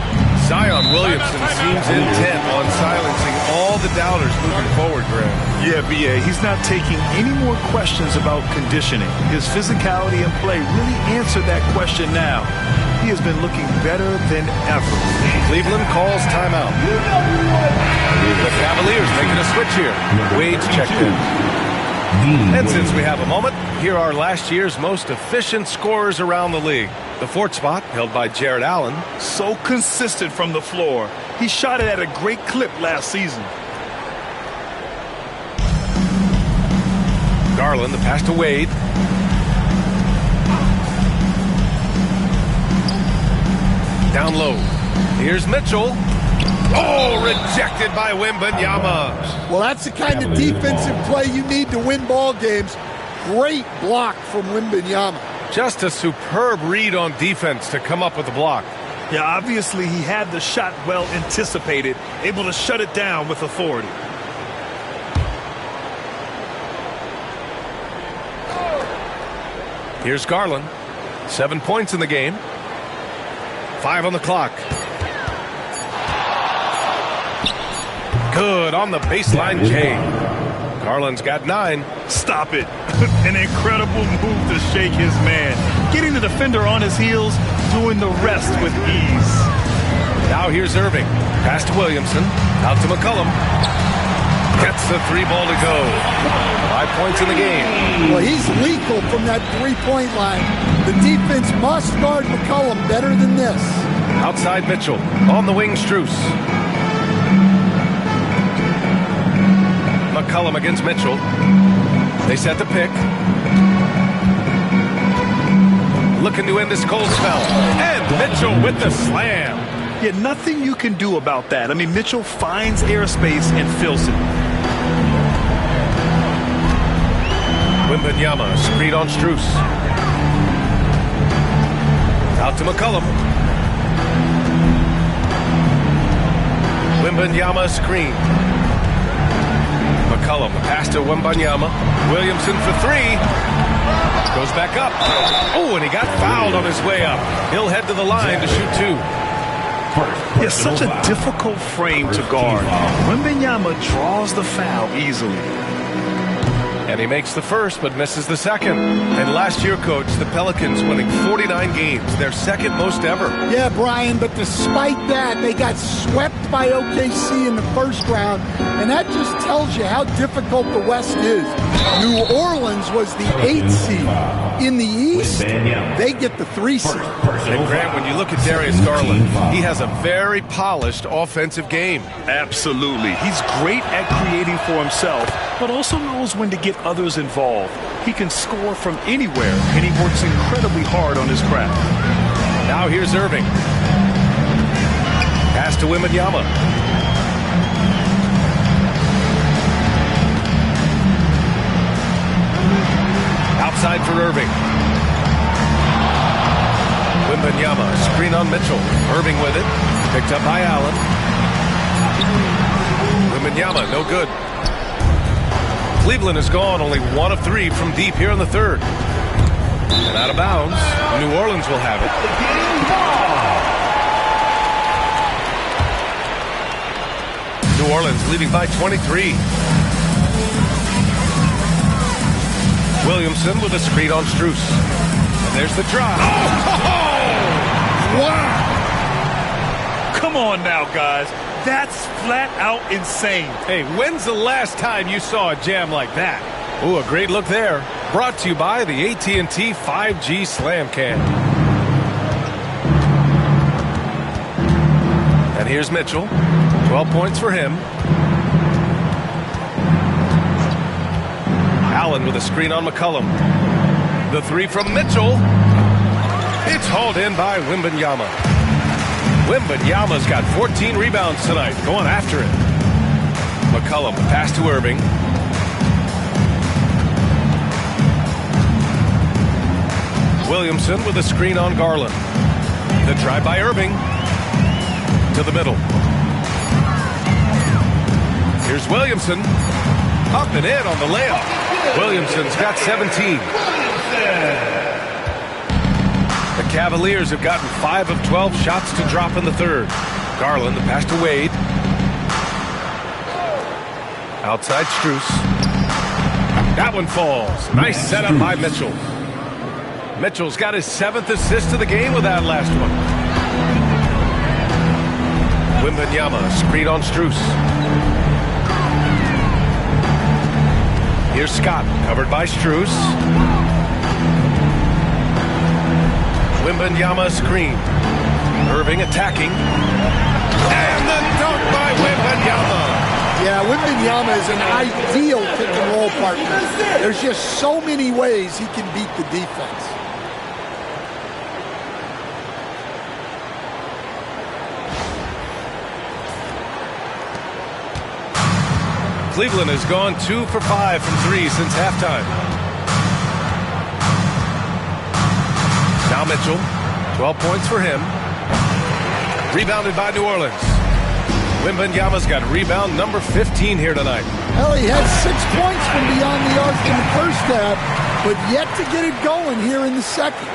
Zion Williamson seems intent on silencing all the doubters moving forward, Graham. Yeah, B.A., he's not taking any more questions about conditioning. His physicality and play really answered that question now. He has been looking better than ever. Cleveland calls timeout. The Cavaliers making a switch here. Wade's checked in. And since we have a moment, here are last year's most efficient scorers around the league. The 4th spot held by Jared Allen. So consistent from the floor. He shot it at a great clip last season. Garland, the pass to Wade. Down low. Here's Mitchell. Oh, rejected by Wembanyama. Well, that's the kind of defensive play you need to win ball games. Great block from Wembanyama. Just a superb read on defense to come up with the block. Yeah, obviously he had the shot well anticipated, able to shut it down with authority. Here's Garland. 7 points in the game. 5 on the clock. Good on the baseline, Jay. Garland's got 9. Stop it. An incredible move to shake his man. Getting the defender on his heels, doing the rest with ease. Now here's Irving. Pass to Williamson. Out to McCollum. Gets the 3-ball to go. 5 points in the game. Well, he's lethal from that 3-point line. The defense must guard McCollum better than this. Outside Mitchell. On the wing, Strus. McCollum against Mitchell. They set the pick. Looking to end this cold spell. And Mitchell with the slam. Yeah, nothing you can do about that. I mean, Mitchell finds airspace and fills it. Wembanyama, screen on Strus. Out to McCollum. Wembanyama screen. McCollum, pass to Wembanyama. Williamson for 3. Goes back up. Oh, and he got fouled on his way up. He'll head to the line to shoot 2. It's such a difficult frame to guard. Wembanyama draws the foul easily. And he makes the first, but misses the second. And last year, Coach, the Pelicans winning 49 games, their second most ever. Yeah, Brian, but despite that, they got swept by OKC in the first round, and that just tells you how difficult the West is. New Orleans was the 8th seed. In the East, they get the 3 seed. And Grant, when you look at Darius Garland, he has a very polished offensive game. Absolutely. He's great at creating for himself, but also knows when to get others involved. He can score from anywhere, and he works incredibly hard on his craft. Now here's Irving. Pass to Wembanyama. Outside for Irving. Wembanyama, screen on Mitchell. Irving with it. Picked up by Allen. Wembanyama, no good. Cleveland has gone only 1 of 3 from deep here in the third. And out of bounds. New Orleans will have it. New Orleans leading by 23. Williamson with a screen on Strus. And there's the drive. Wow! Come on now, guys. That's flat out insane. Hey, when's the last time you saw a jam like that? Ooh, a great look there. Brought to you by the AT&T 5G Slam Cam. And here's Mitchell. 12 points for him. Allen with a screen on McCollum. The 3 from Mitchell. It's hauled in by Wembanyama. Wembanyama's got 14 rebounds tonight, going after it. McCollum, pass to Irving. Williamson with a screen on Garland. The drive by Irving. To the middle. Here's Williamson. Up and in on the layup. Williamson's got 17. The Cavaliers have gotten 5 of 12 shots to drop in the third. Garland, the pass to Wade. Outside Strus. That one falls. Nice setup by Mitchell. Mitchell's got his 7th assist of the game with that last one. Wembanyama, screen on Strus. Here's Scott, covered by Strus. Wembanyama screen. Irving attacking. And the dunk by Wembanyama. Yeah, Wembanyama is an ideal pick-and-roll partner. There's just so many ways he can beat the defense. Cleveland has gone 2 for 5 from 3 since halftime. Now Mitchell, 12 points for him. Rebounded by New Orleans. Wembanyama's got rebound number 15 here tonight. Well, he had 6 points from beyond the arc in the first half, but yet to get it going here in the second.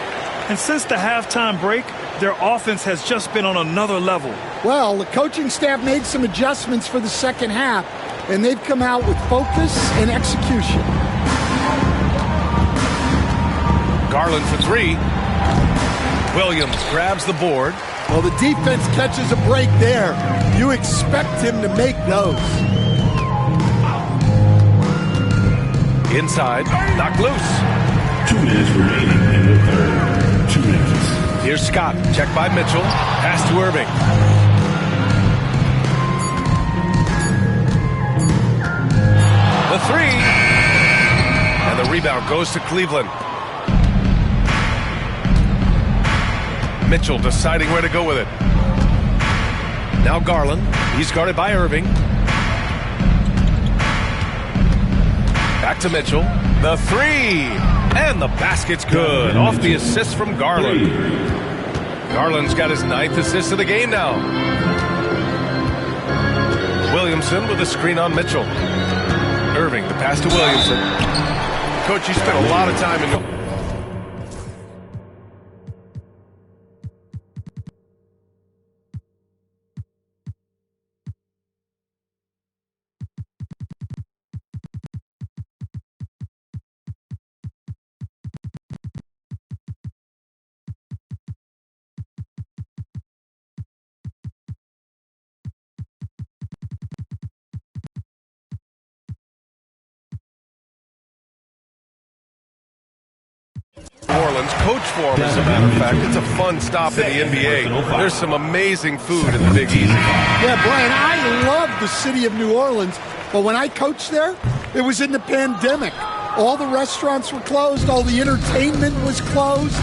And since the halftime break, their offense has just been on another level. Well, the coaching staff made some adjustments for the second half, and they've come out with focus and execution. Garland for three. Williams grabs the board. Well, the defense catches a break there. You expect him to make those. Inside, knocked loose. 2 minutes remaining in the third. 2 minutes. Here's Scott, checked by Mitchell. Pass to Irving. The three. And the rebound goes to Cleveland. Mitchell deciding where to go with it. Now Garland. He's guarded by Irving. Back to Mitchell. The three. And the basket's good. Off the assist from Garland. Garland's got his 9th assist of the game now. Williamson with a screen on Mitchell. Irving, the pass to Williamson. Coach, you spent a lot of time in... New Orleans coach for him, as a matter of fact. It's a fun stop in the NBA. There's some amazing food in the Big Easy. Yeah, Brian, I love the city of New Orleans, but when I coached there, it was in the pandemic. All the restaurants were closed, all the entertainment was closed.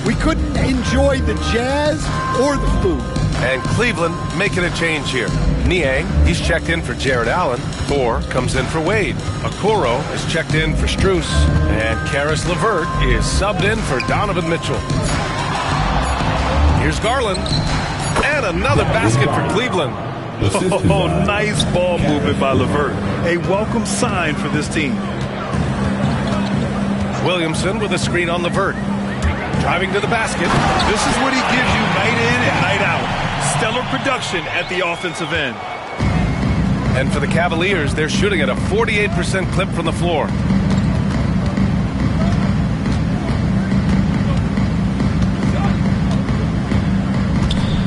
We couldn't enjoy the jazz or the food. And Cleveland making a change here. Niang, he's checked in for Jared Allen. Thor comes in for Wade. Okoro is checked in for Strus. And Karis LeVert is subbed in for Donovan Mitchell. Here's Garland. And another basket for Cleveland. Oh, nice ball movement by LeVert. A welcome sign for this team. Williamson with a screen on LeVert. Driving to the basket. This is what he gives you night in and night out. Stellar production at the offensive end. And for the Cavaliers, they're shooting at a 48% clip from the floor.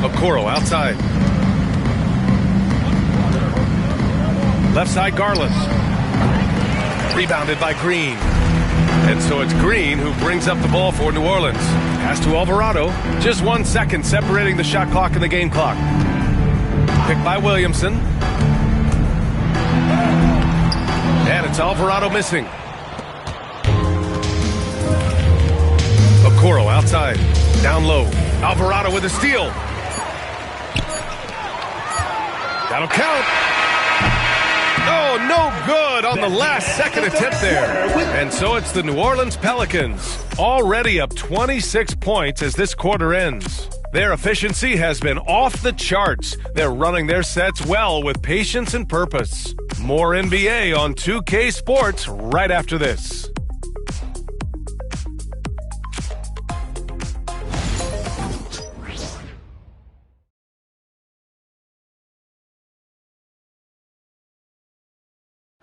Okoro outside. Left side, Garland. Rebounded by Green. And so it's Green who brings up the ball for New Orleans. Pass to Alvarado. Just 1 second separating the shot clock and the game clock. Picked by Williamson. And it's Alvarado missing. Okoro outside. Down low. Alvarado with a steal. That'll count. Oh, no good on the last second attempt there. And so it's the New Orleans Pelicans, already up 26 points as this quarter ends. Their efficiency has been off the charts. They're running their sets well with patience and purpose. More NBA on 2K Sports right after this.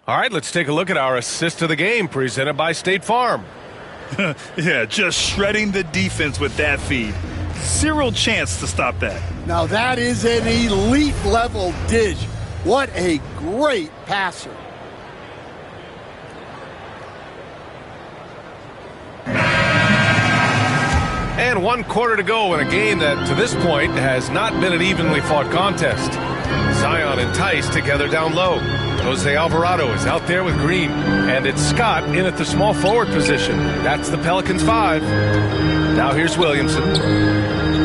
All right, let's take a look at our assist of the game presented by State Farm. Yeah, just shredding the defense with that feed. Zero chance to stop that. Now that is an elite level dish. What a great passer. And 1 quarter to go in a game that, to this point, has not been an evenly fought contest. Zion and Tice together down low. Jose Alvarado is out there with Green. And it's Scott in at the small forward position. That's the Pelicans 5. Now here's Williamson.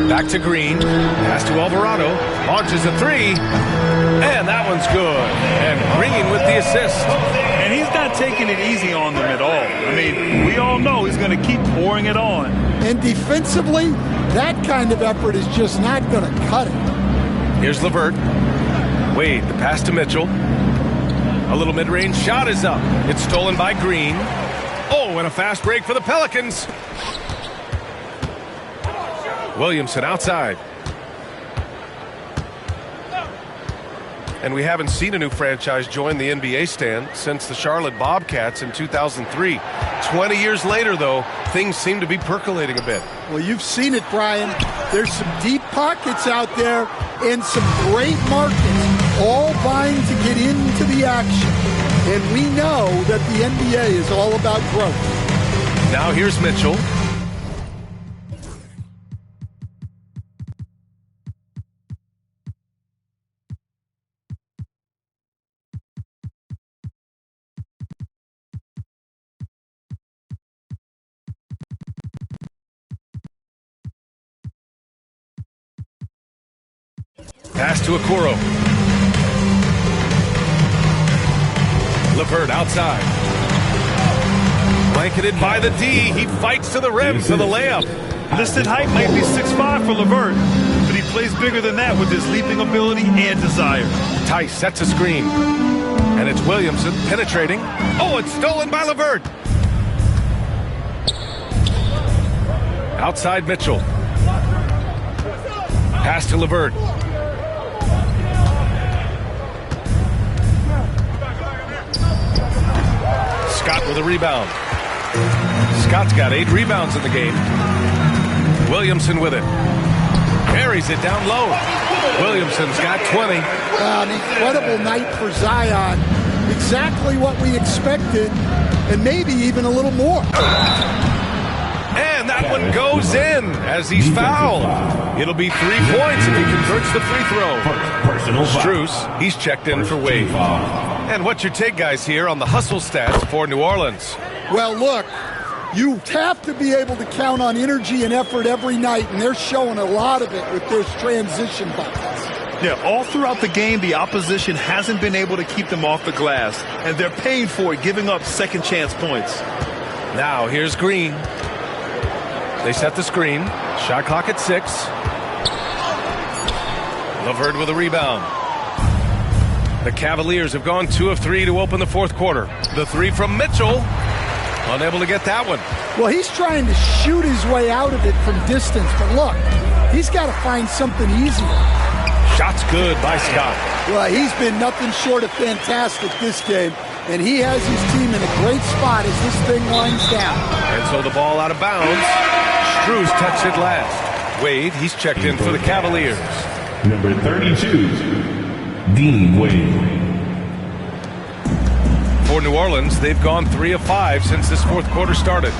Back to Green. Pass to Alvarado. Launches a three. And that one's good. And Green with the assist. And he's not taking it easy on them at all. I mean, we all know he's going to keep pouring it on. And defensively, that kind of effort is just not going to cut it. Here's LeVert. Wade, the pass to Mitchell. A little mid-range shot is up. It's stolen by Green. Oh, and a fast break for the Pelicans. Williamson outside. And we haven't seen a new franchise join the NBA stand since the Charlotte Bobcats in 2003. 20 years later, though, things seem to be percolating a bit. Well, you've seen it, Brian. There's some deep pockets out there and some great markets all vying to get into the action. And we know that the NBA is all about growth. Now here's Mitchell. Pass to Okoro. LeVert outside. Blanketed by the D. He fights to the rim for the layup. Listed height might be 6'5" for LeVert, but he plays bigger than that with his leaping ability and desire. Tice sets a screen. And it's Williamson penetrating. Oh, it's stolen by LeVert. Outside Mitchell. Pass to LeVert. Scott with a rebound. Scott's got 8 rebounds in the game. Williamson with it. Carries it down low. Williamson's got 20. An incredible night for Zion. Exactly what we expected, and maybe even a little more. And that one goes in as he's fouled. It'll be 3 points if he converts the free throw. Strus, he's checked in for Wade. And what's your take, guys, here on the hustle stats for New Orleans? Well, look, you have to be able to count on energy and effort every night, and they're showing a lot of it with those transition buckets. Yeah, all throughout the game, the opposition hasn't been able to keep them off the glass, and they're paying for it, giving up second chance points. Now here's Green. They set the screen. Shot clock at 6. LeVert with a rebound. The Cavaliers have gone 2 of 3 to open the fourth quarter. The 3 from Mitchell. Unable to get that one. Well, he's trying to shoot his way out of it from distance, but look, he's got to find something easier. Shot's good by Scott. Well, he's been nothing short of fantastic this game, and he has his team in a great spot as this thing winds down. And so the ball out of bounds. Strus touched it last. Wade, he's checked in for the Cavaliers. Number 32. Dean Wade. For New Orleans, they've gone 3 of 5 since this fourth quarter started.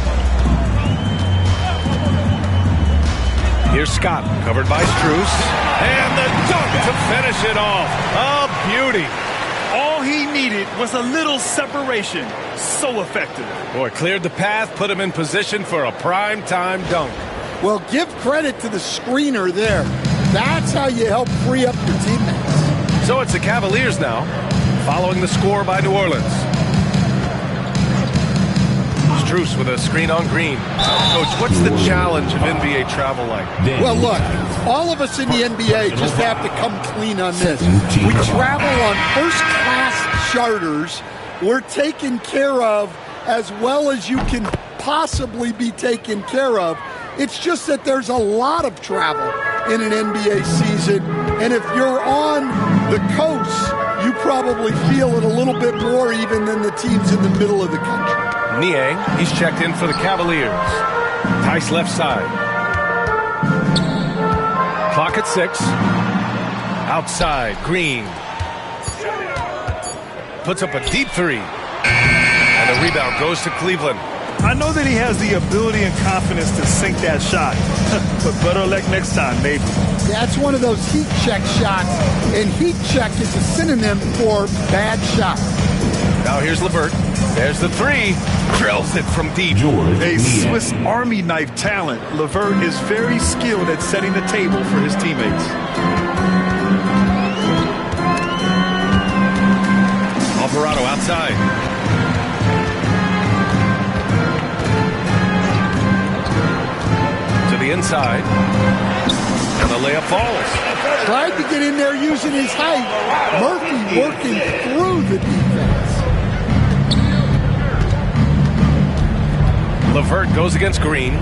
Here's Scott, covered by Strus. And the dunk to finish it off. A beauty. All he needed was a little separation. So effective. Boy, cleared the path, put him in position for a prime-time dunk. Well, give credit to the screener there. That's how you help free up your teammates. So it's the Cavaliers now, following the score by New Orleans. Strus with a screen on Green. Coach, what's the challenge of NBA travel like? Well, look, all of us in the NBA just have to come clean on this. We travel on first-class charters. We're taken care of as well as you can possibly be taken care of. It's just that there's a lot of travel in an NBA season, and if you're on the coast, you probably feel it a little bit more even than the teams in the middle of the country. Niang, he's checked in for the Cavaliers. Tice left side. Clock at 6. Outside, Green. Puts up a deep 3. And the rebound goes to Cleveland. I know that he has the ability and confidence to sink that shot, but better luck next time, maybe. That's one of those heat check shots, and heat check is a synonym for bad shot. Now here's LeVert. There's the 3. Drills it from deep. A Swiss Army knife talent, LeVert is very skilled at setting the table for his teammates. Alvarado outside. The inside, and the layup falls. Tried to get in there using his height. Murphy working through the defense. LeVert goes against Green.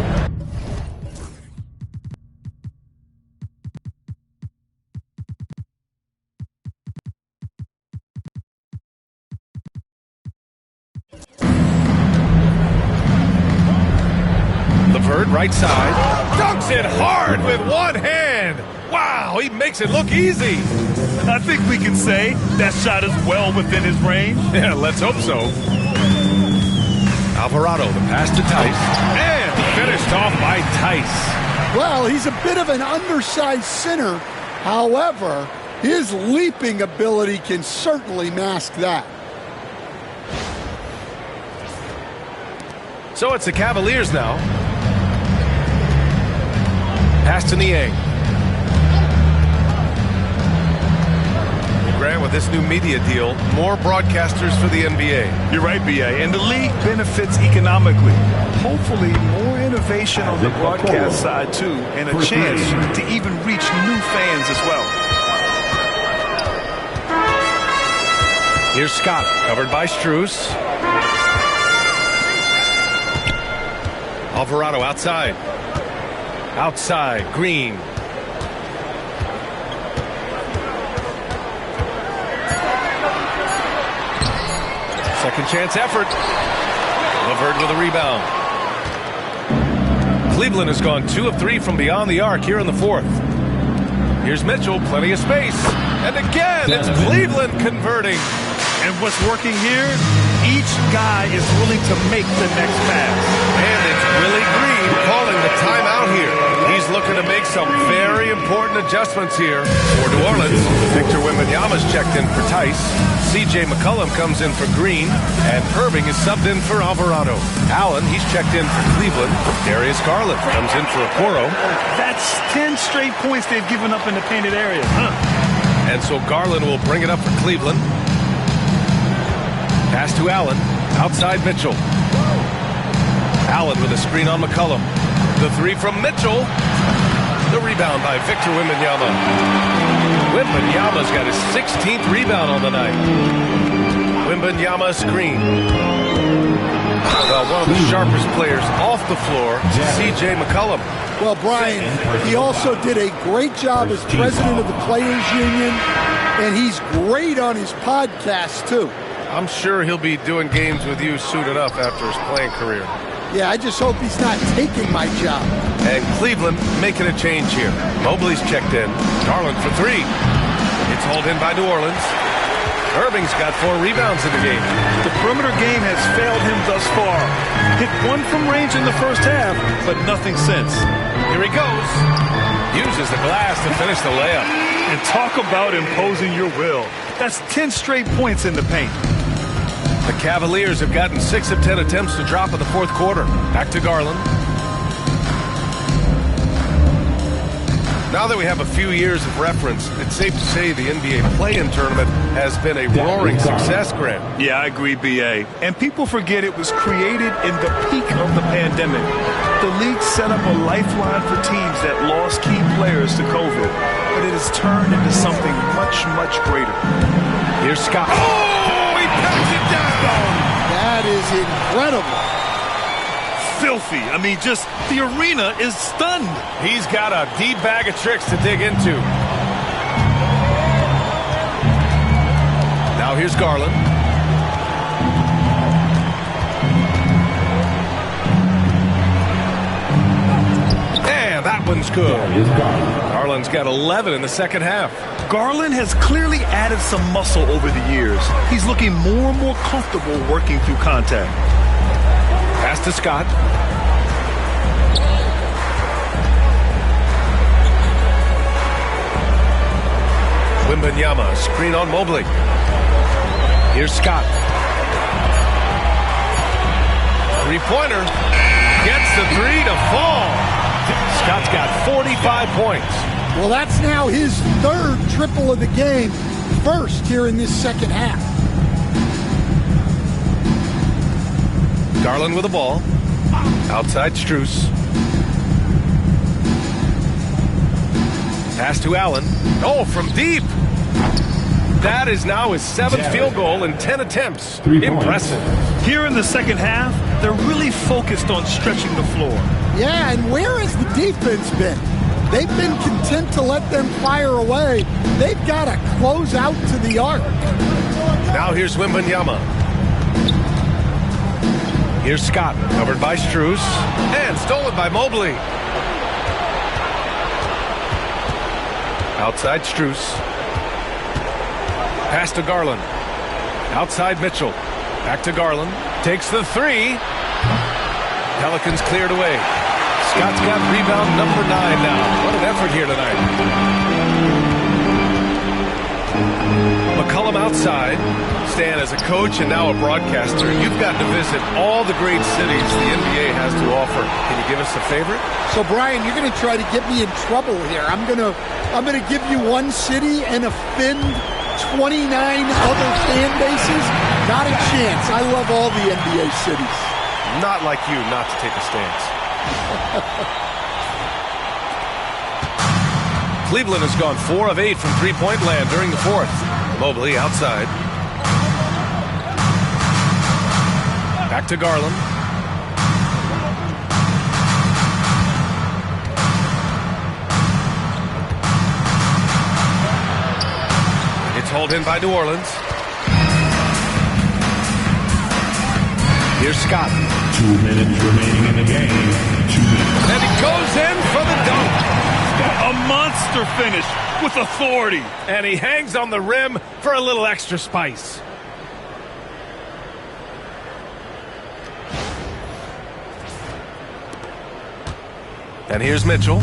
right side. Dunks it hard with one hand. Wow, he makes it look easy. I think we can say that shot is well within his range. Yeah, let's hope so. Alvarado, the pass to Tice. And finished off by Tice. Well, he's a bit of an undersized center. However, his leaping ability can certainly mask that. So it's the Cavaliers now. Pass to Niang. Grant, with this new media deal, more broadcasters for the NBA. You're right, B.A. And the league benefits economically. Hopefully, more innovation on the broadcast side, too, and a chance to even reach new fans as well. Here's Scott, covered by Strus. Alvarado outside. Outside, Green. Second chance effort. LeVert with a rebound. Cleveland has gone 2 of 3 from beyond the arc here in the fourth. Here's Mitchell, plenty of space. And again, it's Cleveland converting. And what's working here? Each guy is willing to make the next pass. And it's Willie Green calling the timeout here. He's looking to make some very important adjustments here for New Orleans. Victor Wembanyama's checked in for Tice. C.J. McCollum comes in for Green. And Irving is subbed in for Alvarado. Allen, he's checked in for Cleveland. Darius Garland comes in for Okoro. That's 10 straight points they've given up in the painted area. And so Garland will bring it up for Cleveland. Pass to Allen. Outside Mitchell. Allen with a screen on McCollum. The three from Mitchell. The rebound by Victor Wembanyama. Wembanyama's got his 16th rebound on the night. Wembanyama screen. Well, one of the sharpest players off the floor, C.J. McCollum. Well, Brian, he also did a great job as president of the Players Union, and he's great on his podcast, too. I'm sure he'll be doing games with you suited up after his playing career. Yeah, I just hope he's not taking my job. And Cleveland making a change here. Mobley's checked in. Garland for three. It's hauled in by New Orleans. Irving's got 4 rebounds in the game. The perimeter game has failed him thus far. Hit one from range in the first half, but nothing since. Here he goes. Uses the glass to finish the layup. And talk about imposing your will. That's 10 straight points in the paint. The Cavaliers have gotten 6 of 10 attempts to drop in the fourth quarter. Back to Garland. Now that we have a few years of reference, it's safe to say the NBA play-in tournament has been a roaring success, Grant. Yeah, I agree, B.A. And people forget it was created in the peak of the pandemic. The league set up a lifeline for teams that lost key players to COVID, but it has turned into something much, much greater. Here's Scott. Oh, he packs it down! That is incredible. Filthy. I mean, just the arena is stunned. He's got a deep bag of tricks to dig into. Now here's Garland. And that one's good. Garland's got 11 in the second half. Garland has clearly added some muscle over the years. He's looking more and more comfortable working through contact. Pass to Scott. Wembanyama, screen on Mobley. Here's Scott. Three-pointer. Gets the 3 to fall. Scott's got 45 points. Well, that's now his 3rd triple of the game, first here in this second half. Garland with the ball. Outside Strus. Pass to Allen. Oh, from deep. That is now his 7th field goal in 10 attempts. Impressive. Here in the second half, they're really focused on stretching the floor. Yeah, and where has the defense been? They've been content to let them fire away. They've got to close out to the arc. Now here's Wembanyama. Here's Scott, covered by Strus, and stolen by Mobley. Outside Strus. Pass to Garland. Outside Mitchell. Back to Garland. Takes the three. Pelicans cleared away. Scott's got rebound number 9 now. What an effort here tonight. McCollum outside. Stan, as a coach and now a broadcaster, you've gotten to visit all the great cities the NBA has to offer. Can you give us a favorite? So, Brian, you're going to try to get me in trouble here. I'm going to give you one city and offend 29 other fan bases. Not a chance. I love all the NBA cities. Not like you not to take a stance. Cleveland has gone 4 of 8 from three-point land during the fourth. Mobley outside. Back to Garland. It's hauled in by New Orleans. Here's Scott. 2 minutes remaining in the game. 2 minutes. And he goes in for the dunk. A monster finish with authority. And he hangs on the rim for a little extra spice. And here's Mitchell.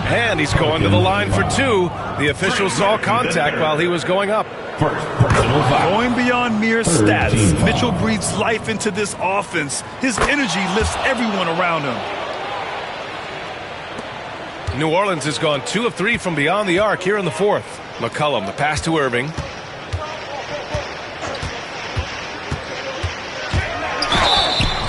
And he's going to the line for 2. The official saw contact while he was going up. First personal foul. Going beyond mere stats, Mitchell breathes life into this offense. His energy lifts everyone around him. New Orleans has gone 2 of 3 from beyond the arc here in the fourth. McCollum, the pass to Irving.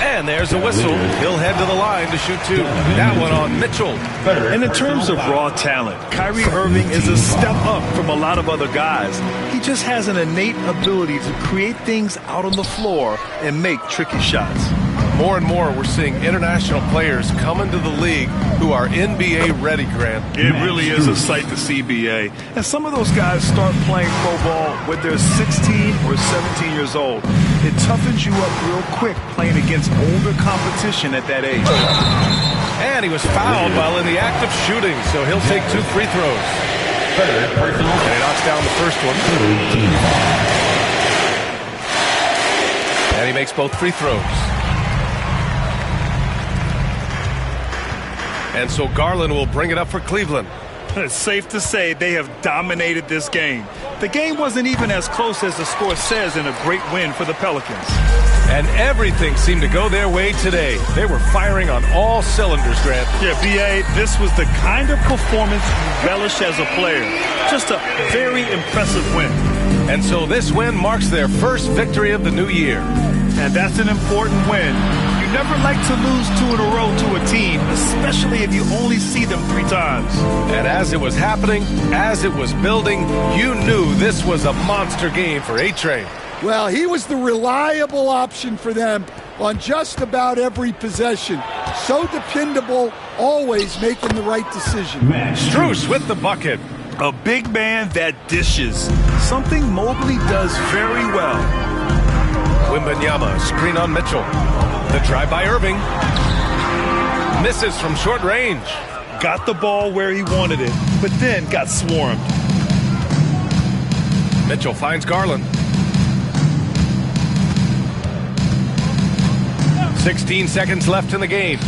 And there's a whistle. He'll head to the line to shoot 2. That one on Mitchell. And in terms of raw talent, Kyrie Irving is a step up from a lot of other guys. He just has an innate ability to create things out on the floor and make tricky shots. More and more, we're seeing international players come into the league who are NBA ready, Grant. It really is a sight to see, BA. And some of those guys start playing pro ball when they're 16 or 17 years old. It toughens you up real quick playing against older competition at that age. And he was fouled while in the act of shooting, so he'll take 2 free throws. And he knocks down the first one. And he makes both free throws. And so Garland will bring it up for Cleveland. It's safe to say they have dominated this game. The game wasn't even as close as the score says in a great win for the Pelicans. And everything seemed to go their way today. They were firing on all cylinders, Grant. Yeah, B.A., this was the kind of performance you relish as a player. Just a very impressive win. And so this win marks their first victory of the new year. And that's an important win. You never like to lose 2 in a row to a team, especially if you only see them 3 times. And as it was happening, as it was building, you knew this was a monster game for A-Train. Well, he was the reliable option for them on just about every possession. So dependable, always making the right decision. Strus with the bucket. A big man that dishes, something Mobley does very well. Wembanyama, screen on Mitchell. The drive by Irving. Misses from short range. Got the ball where he wanted it, but then got swarmed. Mitchell finds Garland. 16 seconds left in the game.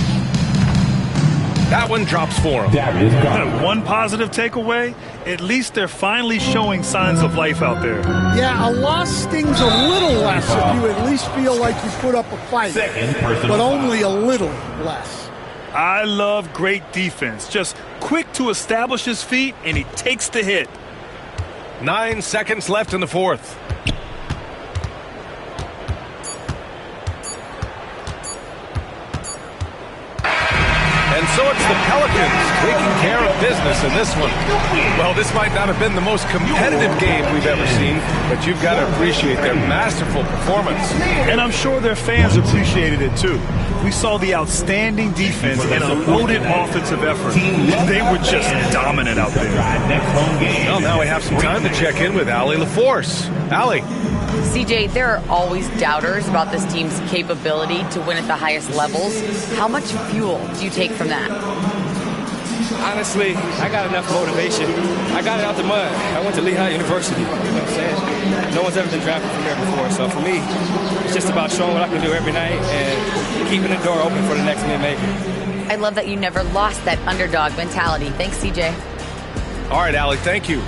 That one drops for him. One positive takeaway, at least they're finally showing signs of life out there. Yeah, a loss stings a little less if you at least feel like you put up a fight, but only a little less. I love great defense. Just quick to establish his feet, and he takes the hit. 9 seconds left in the fourth. And so it's the Pelicans taking care of business in this one. Well, this might not have been the most competitive game we've ever seen, but you've got to appreciate their masterful performance. And I'm sure their fans appreciated it too. We saw the outstanding defense and a loaded offensive effort. They were just dominant out there. Well, now we have some time to check in with Allie LaForce. Allie. CJ, there are always doubters about this team's capability to win at the highest levels. How much fuel do you take from that? Honestly, I got enough motivation. I got it out the mud. I went to Lehigh University. You know what I'm saying? No one's ever been drafted from there before. So for me, it's just about showing what I can do every night and keeping the door open for the next mid-major. I love that you never lost that underdog mentality. Thanks, CJ. All right, Allie, thank you.